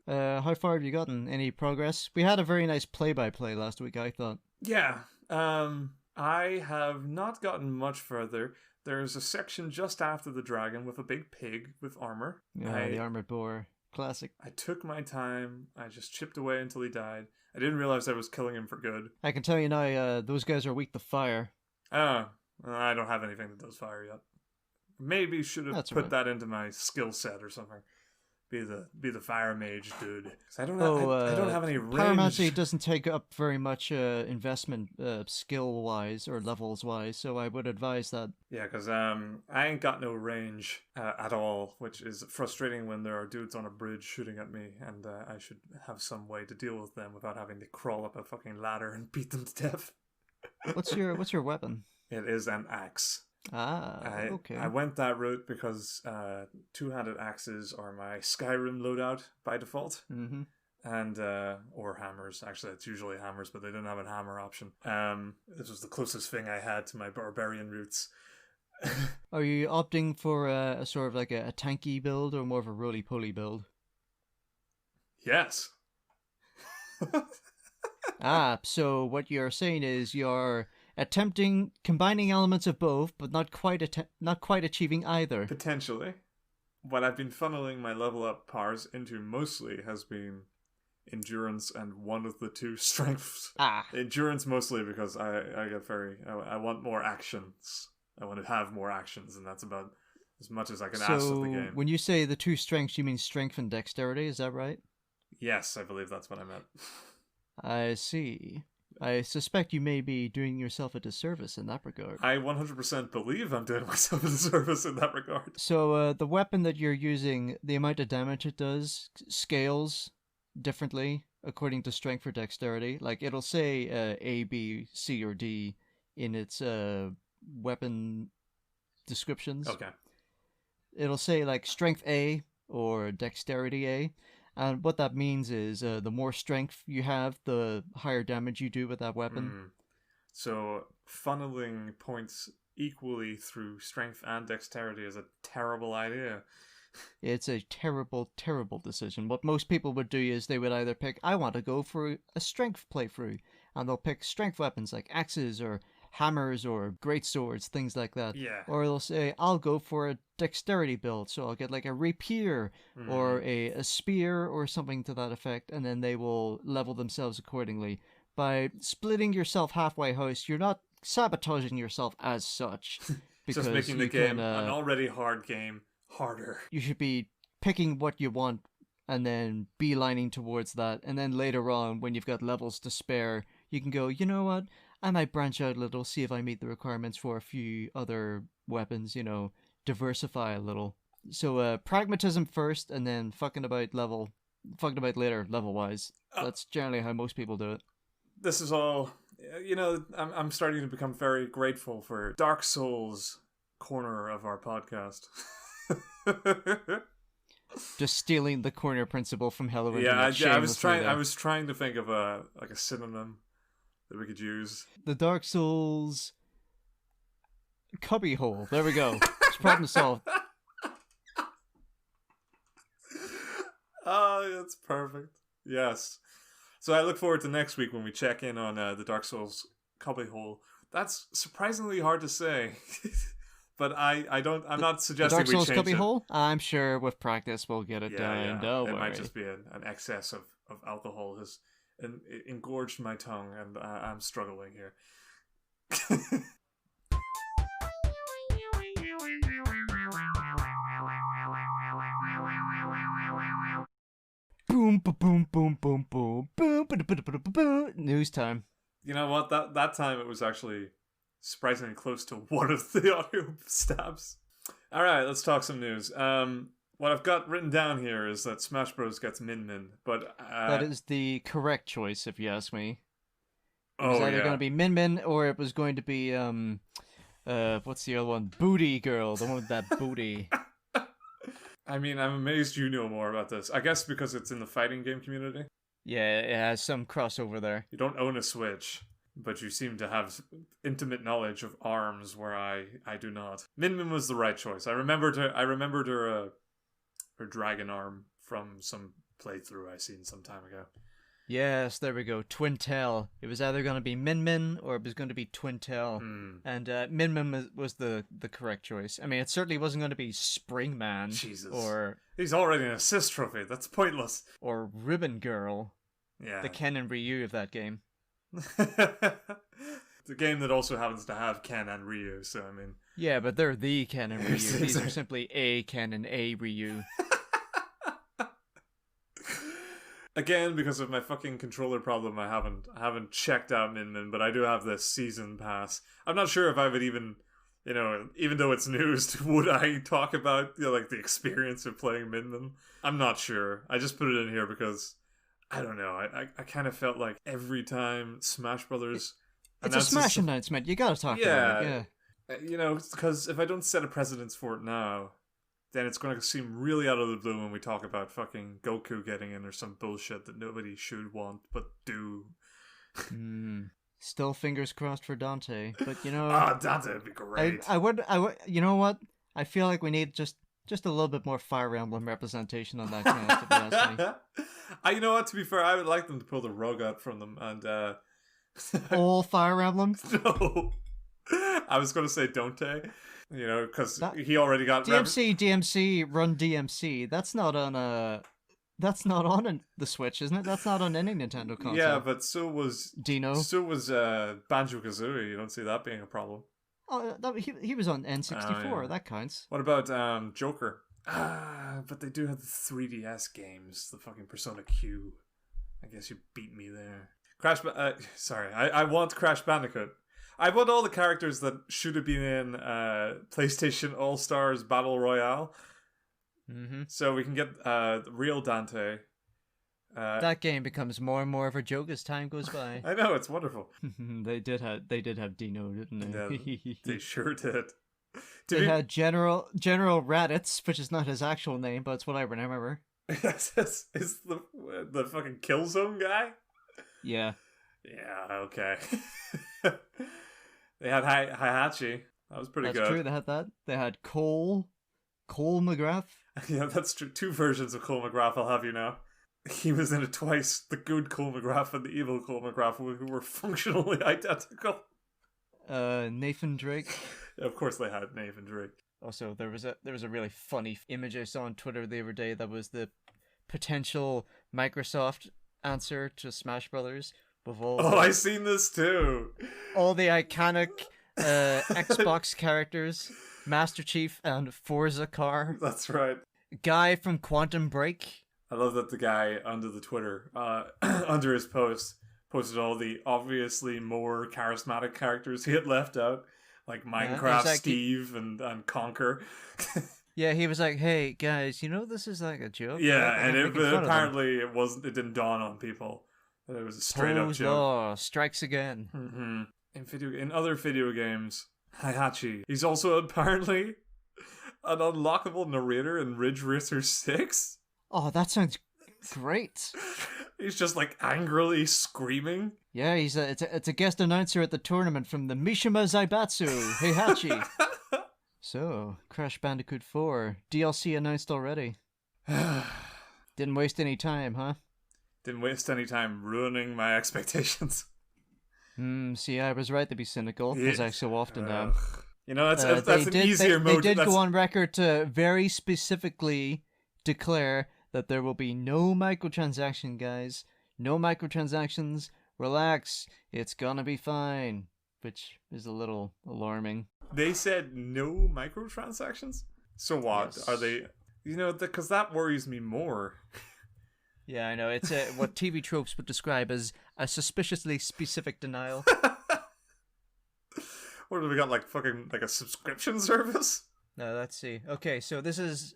How far have you gotten? Any progress? We had a very nice play-by-play last week, I thought. Yeah. I have not gotten much further. There's a section just after the dragon with a big pig with armor. Yeah, the armored boar. Classic. I took my time. I just chipped away until he died. I didn't realize I was killing him for good. I can tell you now, those guys are weak to fire. Oh, I don't have anything that does fire yet. Maybe should have put that into my skill set or something. Be the fire mage dude. I don't have any range. Pyromancy doesn't take up very much investment skill wise or levels wise, so I would advise that. Yeah, because I ain't got no range at all, which is frustrating when there are dudes on a bridge shooting at me, and I should have some way to deal with them without having to crawl up a fucking ladder and beat them to death. What's your weapon? It is an axe. Okay. I went that route because two-handed axes are my Skyrim loadout by default. Mm-hmm. And or hammers. Actually, it's usually hammers, but they didn't have a hammer option. This was the closest thing I had to my barbarian roots. Are you opting for a sort of like a tanky build or more of a roly-poly build? Yes. So what you're saying is you're attempting combining elements of both, but not quite achieving either. Potentially. What I've been funneling my level up powers into mostly has been endurance and one of the two strengths. Endurance mostly because I want more actions. I want to have more actions, and that's about as much as I can ask of the game. When you say the two strengths, you mean strength and dexterity, is that right? Yes, I believe that's what I meant. I see. I suspect you may be doing yourself a disservice in that regard. I 100% believe I'm doing myself a disservice in that regard. So the weapon that you're using, the amount of damage it does scales differently according to strength or dexterity. Like it'll say A, B, C, or D in its weapon descriptions. Okay. It'll say like strength A or dexterity A. And what that means is the more strength you have, the higher damage you do with that weapon. So funneling points equally through strength and dexterity is a terrible idea. It's a terrible, terrible decision. What most people would do is they would either pick, I want to go for a strength playthrough, and they'll pick strength weapons like axes or hammers or great swords, things like that. Yeah. Or they'll say, I'll go for a dexterity build, so I'll get like a rapier or a spear or something to that effect, and then they will level themselves accordingly. By splitting yourself halfway house, you're not sabotaging yourself as such. Because just making the game an already hard game harder. You should be picking what you want and then beelining towards that, and then later on, when you've got levels to spare, you can go, you know what, I might branch out a little, see if I meet the requirements for a few other weapons, diversify a little. So pragmatism first, and then fucking about later, level-wise. That's generally how most people do it. This is all, I'm starting to become very grateful for Dark Souls corner of our podcast. Just stealing the corner principle from Hello Internet. Yeah, I was trying to think of a synonym that we could use. The Dark Souls Cubbyhole. There we go. It's problem solved. Oh, that's perfect. Yes. So I look forward to next week when we check in on the Dark Souls Cubbyhole. That's surprisingly hard to say. But I'm not suggesting we change it. Dark Souls Cubbyhole? I'm sure with practice we'll get it done. Yeah. Don't worry. It might just be an excess of alcohol has engorged my tongue, and I'm struggling here. Boom, boom, boom, boom, boom, boom, boom, boom. News time. You know what? That time it was actually surprisingly close to one of the audio stabs. All right, let's talk some news. What I've got written down here is that Smash Bros gets Min, but that is the correct choice, if you ask me. It was either going to be Min, or it was going to be what's the other one? Booty Girl, the one with that booty. I mean, I'm amazed you know more about this. I guess because it's in the fighting game community. Yeah, it has some crossover there. You don't own a Switch, but you seem to have intimate knowledge of ARMS where I do not. Min was the right choice. I remembered her dragon arm from some playthrough I seen some time ago. Yes, there we go. Twintel. It was either going to be Min or it was going to be Twintel. And Min was the correct choice. I mean, it certainly wasn't going to be Springman. Jesus. Or he's already an assist trophy. That's pointless. Or Ribbon Girl. Yeah. The Ken and Ryu of that game. The game that also happens to have Ken and Ryu, so I mean... Yeah, but they're the Ken and Ryu. These are simply a Ken and a Ryu. Again, because of my fucking controller problem, I haven't checked out Min, but I do have this season pass. I'm not sure if I would even though it's news, would I talk about like the experience of playing Min? I'm not sure. I just put it in here because I don't know. I kind of felt like every time Smash Brothers, it's a Smash announcement. You gotta talk about it. Yeah. Because if I don't set a precedence for it now, then it's going to seem really out of the blue when we talk about fucking Goku getting in or some bullshit that nobody should want but do. Still fingers crossed for Dante, but Dante would be great. I would. You know what? I feel like we need just Just a little bit more Fire Emblem representation on that cast, if you ask me. You know what? To be fair, I would like them to pull the rug out from them and. All Fire Emblem? No, I was going to say Dante. You know, because he already got DMC, Run DMC. That's not on the Switch, isn't it? That's not on any Nintendo console. Yeah, but so was Dino. So was Banjo-Kazooie. You don't see that being a problem. Oh, he was on N64. Yeah. That counts. What about Joker? But they do have the 3DS games. The fucking Persona Q. I guess you beat me there. I want Crash Bandicoot. I want all the characters that should have been in PlayStation All-Stars Battle Royale. Mm-hmm. So we can get the real Dante. That game becomes more and more of a joke as time goes by. I know, it's wonderful. They did have Dino, didn't they? Yeah, they sure did. They had General Raditz, which is not his actual name, but it's what I remember. Is the fucking Killzone guy? Yeah. Yeah, okay. They had Heihachi. That was pretty good. That's true, they had that. They had Cole McGrath. Yeah, that's true. 2 versions of Cole McGrath, I'll have you know. He was in it twice. The good Cole McGrath and the evil Cole McGrath, who were functionally identical. Nathan Drake. Of course they had Nathan Drake. Also, there was a really funny image I saw on Twitter the other day that was the potential Microsoft answer to Smash Brothers. I seen this too. All the iconic Xbox characters, Master Chief and Forza Car. That's right. Guy from Quantum Break. I love that the guy under the Twitter, under his post, posted all the obviously more charismatic characters he had left out, like Minecraft Steve and Conker. Yeah, he was like, "Hey guys, you know this is like a joke." Yeah, right? And apparently it wasn't. It didn't dawn on people. It was a straight up joke. Law strikes again. Mm-hmm. In other video games, Heihachi. He's also apparently an unlockable narrator in Ridge Racer 6. Oh, that sounds great. He's just like angrily screaming. Yeah, it's a guest announcer at the tournament from the Mishima Zaibatsu, Heihachi. So, Crash Bandicoot 4, DLC announced already. Didn't waste any time, huh? Didn't waste any time ruining my expectations. See, I was right to be cynical, as I so often am. You know, that's an easier mode. They did go on record to very specifically declare that there will be no microtransaction, guys. No microtransactions. Relax. It's gonna be fine. Which is a little alarming. They said no microtransactions? So what? Yes. Are they... You know, because that worries me more. Yeah, I know. It's what TV tropes would describe as a suspiciously specific denial. What have we got, like a subscription service? No, let's see. Okay, so this is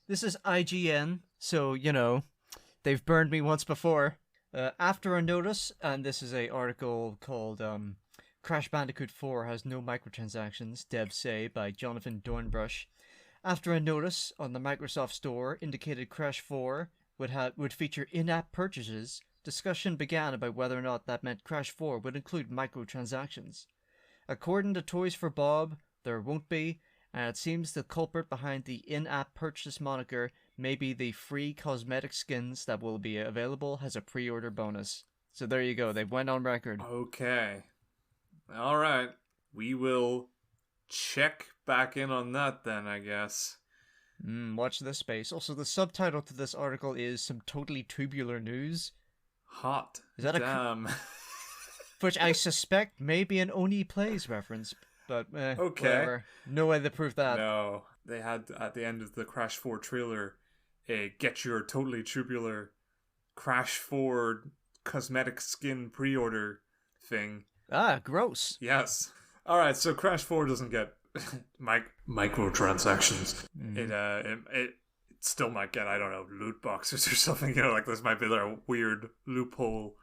IGN, so, you know, they've burned me once before. After a notice, and this is a article called Crash Bandicoot 4 has no microtransactions, devs say, by Jonathan Dornbrush. After a notice on the Microsoft Store indicated Crash 4 would feature in-app purchases, discussion began about whether or not that meant Crash 4 would include microtransactions. According to Toys for Bob, there won't be, and it seems the culprit behind the in-app purchase moniker may be the free cosmetic skins that will be available as a pre-order bonus. So there you go, they went on record. Okay. Alright. We will check back in on that then, I guess. Watch this space. Also, the subtitle to this article is Some Totally Tubular News. Hot. Is that damn. Which I suspect may be an Oni Plays reference, but okay. Whatever. No way to prove that. No. They had, at the end of the Crash 4 trailer, a get your totally tubular Crash 4 cosmetic skin pre-order thing. Ah, gross. Yes. Alright, so Crash 4 doesn't get microtransactions. It still might get, I don't know, loot boxes or something. You know, like this might be a weird loophole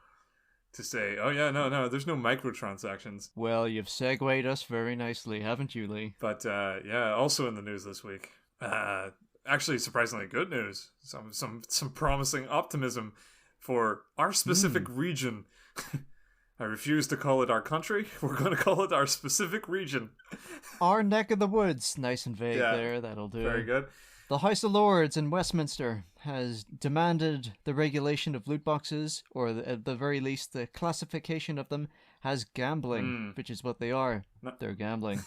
to say, oh yeah, no, there's no microtransactions. Well, you've segued us very nicely, haven't you, Lee? But yeah, also in the news this week, actually surprisingly good news. Some promising optimism for our specific region. I refuse to call it our country. We're going to call it our specific region. Our neck of the woods. Nice and vague Yeah, there. That'll do. Very good. The House of Lords in Westminster has demanded the regulation of loot boxes, or at the very least, the classification of them as gambling, which is what they are. They're gambling.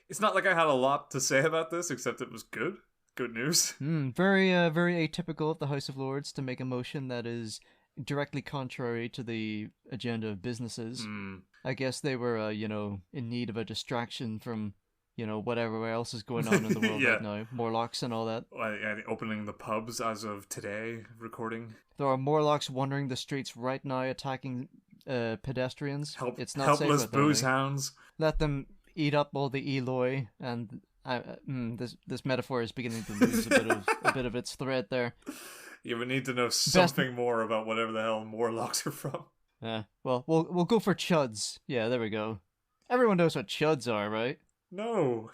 It's not like I had a lot to say about this, except it was good. Good news. Very atypical of the House of Lords to make a motion that is directly contrary to the agenda of businesses. I guess they were, in need of a distraction from, whatever else is going on in the world right now. Morlocks and all that. Opening the pubs as of today, recording. There are Morlocks wandering the streets right now, attacking pedestrians. It's not helpless safe booze hounds. Let them eat up all the Eloy, and this metaphor is beginning to lose a bit of its thread there. You would need to know something more about whatever the hell Morlocks are from. Yeah, well, we'll go for chuds. Yeah, there we go. Everyone knows what chuds are, right? No.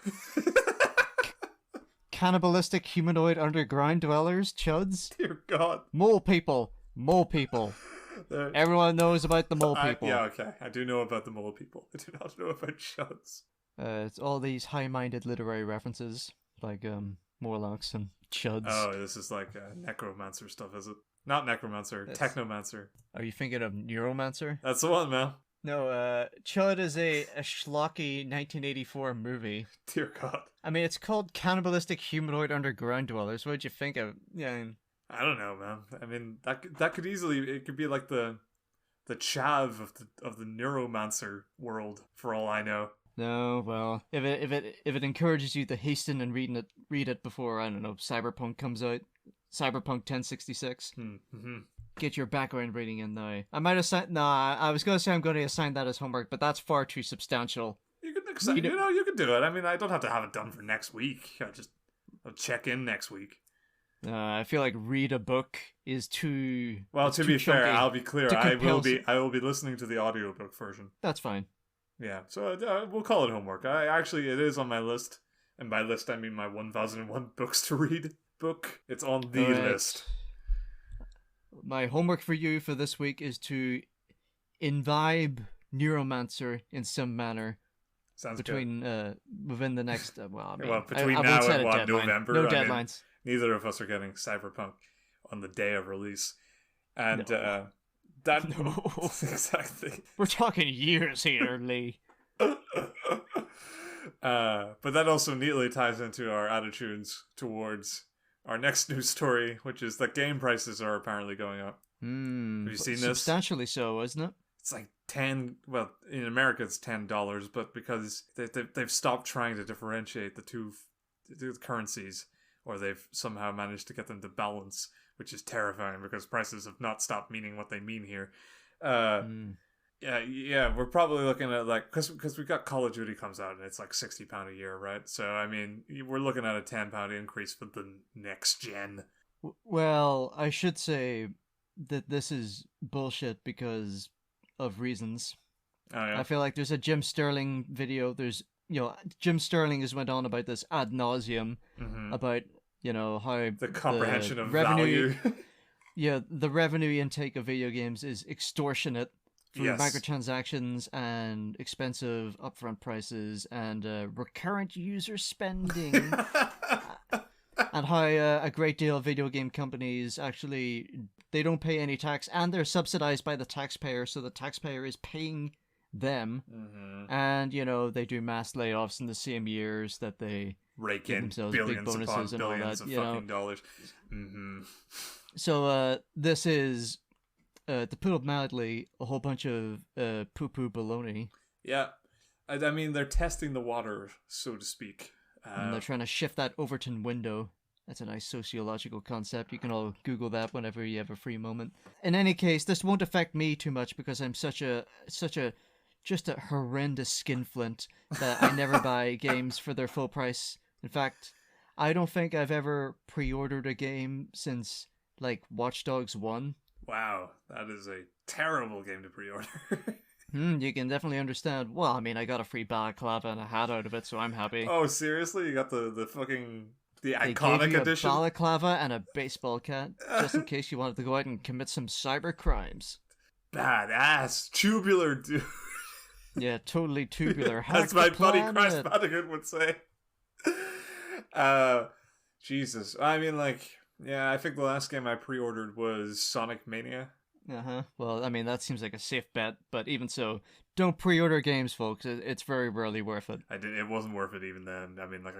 Cannibalistic humanoid underground dwellers, chuds? Dear God. Mole people. Everyone knows about the mole people. Yeah, okay. I do know about the mole people. I do not know about chuds. It's all these high-minded literary references, like Morlocks and chuds. Oh, this is like necromancer stuff, is it? Not necromancer, technomancer. Are you thinking of neuromancer? That's the one, man. No, Chud is a schlocky 1984 movie. Dear God. I mean, it's called Cannibalistic Humanoid Underground Dwellers. What'd you think of? Yeah. I don't know, man. I mean, that could easily, it could be like the chav of the neuromancer world, for all I know. No, well, if it encourages you to hasten and read it before, I don't know, Cyberpunk comes out, Cyberpunk 1066. Get your background reading in now. I might assign. Nah, I was gonna say I'm going to assign that as homework, but that's far too substantial. You can, you can do it. I mean, I don't have to have it done for next week. I'll check in next week. I feel like read a book is too. Well, to be fair, I'll be clear. I will be listening to the audiobook version. That's fine. Yeah, so we'll call it homework. It is on my list, and by list I mean my 1001 books to read book. It's on the list. My homework for you for this week is to imbibe Neuromancer in some manner. Sounds between good. Within the next between now and November. No deadlines. Neither of us are getting Cyberpunk on the day of release, and no. Exactly. We're talking years here, Lee. But that also neatly ties into our attitudes towards our next news story, which is that game prices are apparently going up. Have you seen this? Substantially so, isn't it? It's like well, in America it's $10, but because they've stopped trying to differentiate the two currencies, or they've somehow managed to get them to balance, which is terrifying because prices have not stopped meaning what they mean here. Yeah, we're probably looking at because we got Call of Duty comes out and it's like £60 a year, right? So I mean, we're looking at a £10 increase for the next gen. Well, I should say that this is bullshit because of reasons. Oh, yeah. I feel like there's a Jim Sterling video. Jim Sterling has went on about this ad nauseum about how the comprehension of revenue, value. Yeah, the revenue intake of video games is extortionate through Yes. microtransactions and expensive upfront prices and recurrent user spending. And how a great deal of video game companies actually, they don't pay any tax and they're subsidized by the taxpayer, so the taxpayer is paying them. And, they do mass layoffs in the same years that they rake in themselves billions big bonuses upon and billions all of that, fucking dollars. So this is, to put it mildly, a whole bunch of poo-poo baloney. Yeah. I mean, they're testing the water, so to speak. And they're trying to shift that Overton window. That's a nice sociological concept. You can all Google that whenever you have a free moment. In any case, this won't affect me too much because I'm just a horrendous skinflint that I never buy games for their full price. In fact, I don't think I've ever pre-ordered a game since, Watch Dogs 1. Wow, that is a terrible game to pre-order. You can definitely understand. Well, I mean, I got a free balaclava and a hat out of it, so I'm happy. Oh, seriously? You got the fucking... The they iconic gave you edition? A balaclava and a baseball cap, just in case you wanted to go out and commit some cyber crimes. badass. Tubular, dude. Yeah, totally tubular. As my buddy Chris Bandicoot would say. Jesus. I mean, like, yeah, I think the last game I pre-ordered was Sonic Mania. Well, I mean, that seems like a safe bet, but even so, don't pre-order games, folks. It's very rarely worth it. It wasn't worth it even then. I mean, like,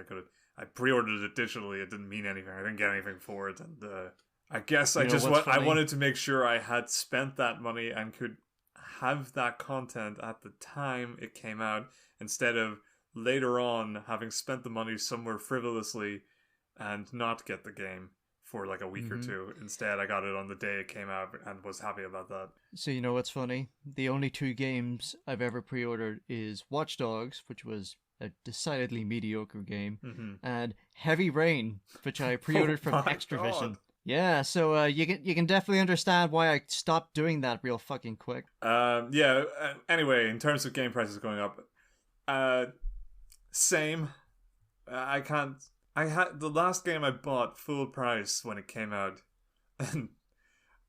I pre-ordered it digitally. It didn't mean anything. I didn't get anything for it, and I guess I wanted to make sure I had spent that money and could have that content at the time it came out, instead of later on having spent the money somewhere frivolously and not get the game for like a week or two. Instead, I got it on the day it came out and was happy about that. So you know what's funny? The only 2 games I've ever pre-ordered is Watch Dogs, which was a decidedly mediocre game, and Heavy Rain, which I pre-ordered from Extravision. Yeah, so you can definitely understand why I stopped doing that real fucking quick. Anyway, in terms of game prices going up, same. I had the last game I bought full price when it came out, and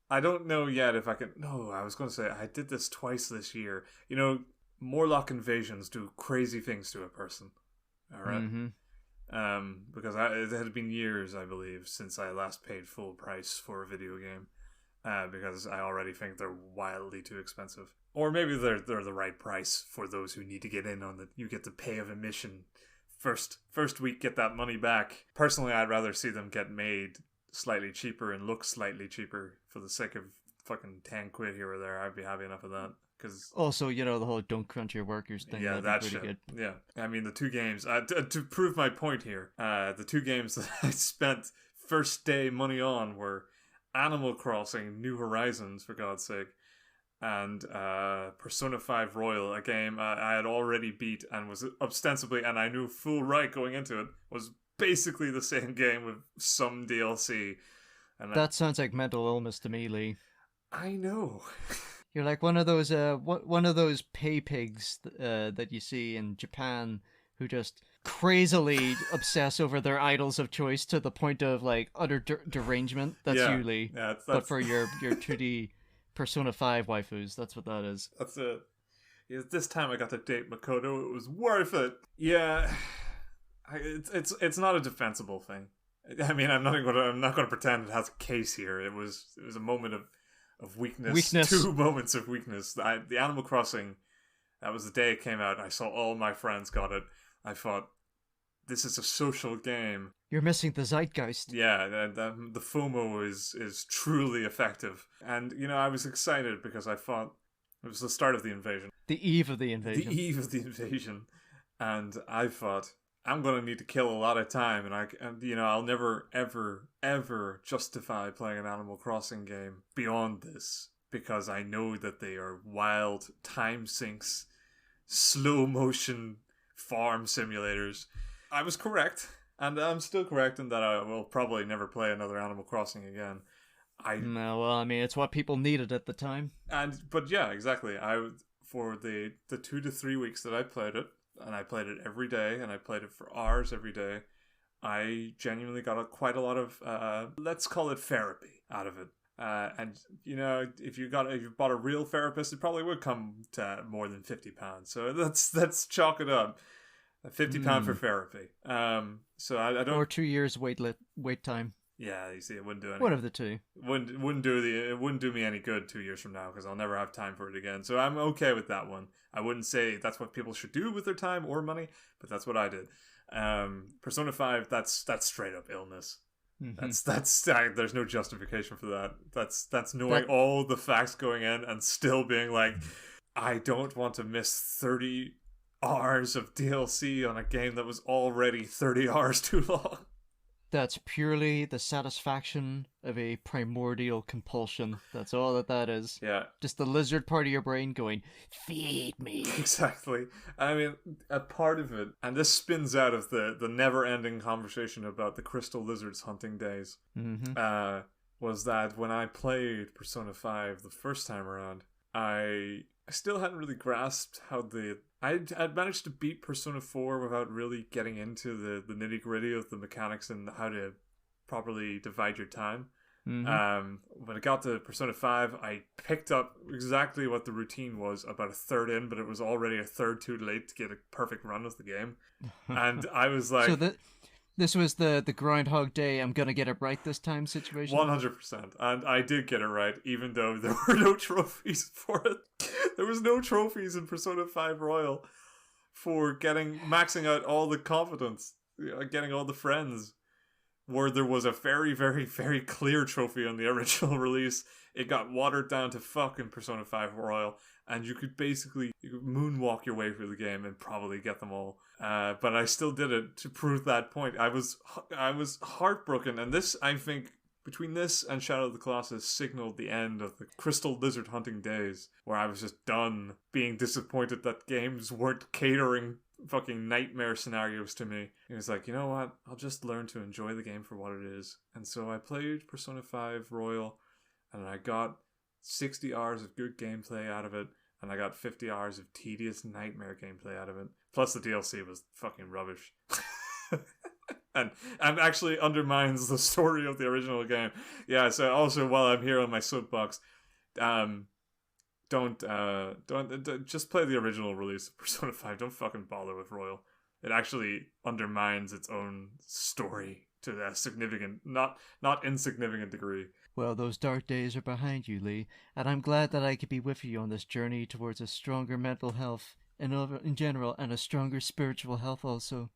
I don't know yet if I can. No, I was going to say I did this twice this year. You know, Morlock invasions do crazy things to a person. All right. Because it had been years, I believe, since I last paid full price for a video game. Because I already think they're wildly too expensive. Or maybe they're the right price for those who need to get in on the. You get to pay of admission first week, get that money back. Personally, I'd rather see them get made slightly cheaper and look slightly cheaper for the sake of fucking 10 quid here or there. I'd be happy enough with that. Cause, also, you know, the whole don't crunch your workers thing. Yeah, that shit. Good. Yeah. I mean, the 2 games, to prove my point here, the 2 games that I spent first day money on were Animal Crossing New Horizons, for God's sake, and Persona 5 Royal, a game I had already beat and was ostensibly, and I knew full right going into it, was basically the same game with some DLC. And that sounds like mental illness to me, Lee. I know. You're like one of those pay pigs that you see in Japan who just crazily obsess over their idols of choice to the point of like utter derangement. That's you, Lee. Yeah, that's... But for your 2D Persona 5 waifus, that's what that is. That's it. Yeah, this time I got to date Makoto. It was worth it. Yeah, it's not a defensible thing. I mean, I'm not going to pretend it has a case here. It was a moment of weakness. 2 moments of weakness. The Animal Crossing, that was the day it came out. I saw all my friends got it. I thought, this is a social game. You're missing the zeitgeist. Yeah, the FOMO is truly effective. And, you know, I was excited because I thought it was the start of the invasion. The eve of the invasion. And I thought, I'm going to need to kill a lot of time, and you know, I'll never, ever, ever justify playing an Animal Crossing game beyond this, because I know that they are wild time sinks, slow motion farm simulators. I was correct, and I'm still correct in that I will probably never play another Animal Crossing again. No, well, I mean, it's what people needed at the time. But yeah, exactly. For the 2 to 3 weeks that I played it, and I played it every day, and I played it for hours every day, I genuinely got quite a lot of, let's call it therapy out of it. And, you know, if you bought a real therapist, it probably would come to more than £50. So let's chalk it up. £50 for therapy. So I don't... Or 2 years wait time. Yeah, you see, it wouldn't do anything. One of the two. It wouldn't do me any good 2 years from now, because I'll never have time for it again. So I'm okay with that one. I wouldn't say that's what people should do with their time or money, but that's what I did. Persona 5, that's straight up illness. Mm-hmm. There's no justification for that. That's knowing all the facts going in and still being like, I don't want to miss 30 hours of DLC on a game that was already 30 hours too long. That's purely the satisfaction of a primordial compulsion. That's all that is. Yeah. Just the lizard part of your brain going, feed me. Exactly. I mean, a part of it, and this spins out of the never-ending conversation about the crystal lizards hunting days, was that when I played Persona 5 the first time around, I still hadn't really grasped how I'd managed to beat Persona 4 without really getting into the nitty-gritty of the mechanics and how to properly divide your time. When it got to Persona 5, I picked up exactly what the routine was about a third in, but it was already a third too late to get a perfect run of the game. And I was like... So this was the Groundhog Day, I'm gonna get it right this time situation? 100%. And I did get it right, even though there were no trophies for it. There was no trophies in Persona 5 Royal for maxing out all the competence, getting all the friends. Where there was a very, very, very clear trophy on the original release. It got watered down to fuck in Persona 5 Royal, and you could moonwalk your way through the game and probably get them all. But I still did it to prove that point. I was heartbroken, and this, I think, between this and Shadow of the Colossus signaled the end of the crystal lizard hunting days, where I was just done being disappointed that games weren't catering fucking nightmare scenarios to me. It was like, you know what? I'll just learn to enjoy the game for what it is. And so I played Persona 5 Royal, and I got 60 hours of good gameplay out of it, and I got 50 hours of tedious nightmare gameplay out of it. Plus the DLC was fucking rubbish. and actually undermines the story of the original game. Yeah, so also while I'm here on my soapbox, don't just play the original release of Persona 5. Don't fucking bother with Royal. It actually undermines its own story to a significant, not insignificant degree. Well, those dark days are behind you, Lee, and I'm glad that I could be with you on this journey towards a stronger mental health in general, and a stronger spiritual health also.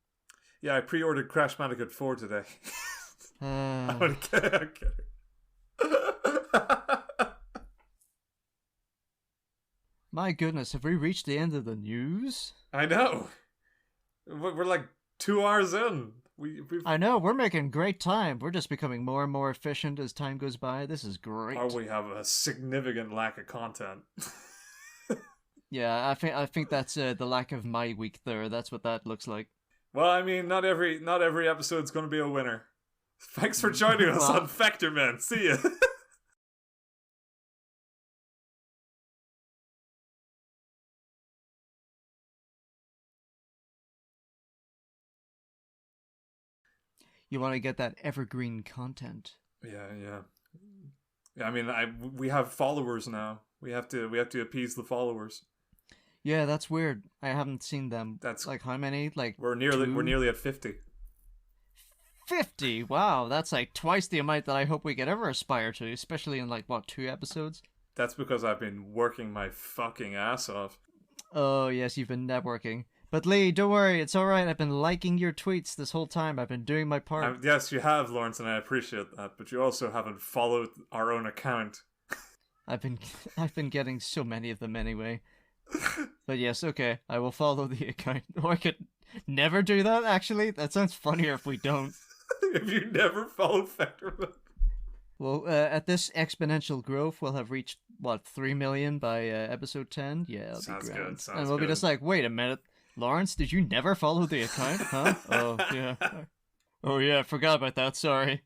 Yeah, I pre-ordered Crash Bandicoot 4 today. I'm kidding. My goodness, have we reached the end of the news? I know. We're like 2 hours in. I know, we're making great time. We're just becoming more and more efficient as time goes by. This is great. Or we have a significant lack of content. Yeah, I think that's the lack of my week there. That's what that looks like. Well, I mean, not every episode's going to be a winner. Thanks for joining us on Vectormen. See ya. You want to get that evergreen content. Yeah. I mean, we have followers now. We have to appease the followers. Yeah, that's weird. I haven't seen them. That's like how many? Like we're nearly at 50. 50? Wow, that's like twice the amount that I hope we could ever aspire to, especially in 2 episodes. That's because I've been working my fucking ass off. Oh, yes, you've been networking. But Lee, don't worry, it's alright. I've been liking your tweets this whole time. I've been doing my part. Yes, you have, Lawrence, and I appreciate that. But you also haven't followed our own account. I've been getting so many of them anyway. But yes, okay, I will follow the account. Or I could never do that, actually. That sounds funnier if we don't. If you never follow Vectormen. Well, at this exponential growth, we'll have reached, 3 million by episode 10? Yeah, that'll sounds be grand. Good. Sounds and we'll good. be just like, wait a minute, Lawrence, did you never follow the account? Huh? Oh, yeah. Oh, yeah, forgot about that, sorry.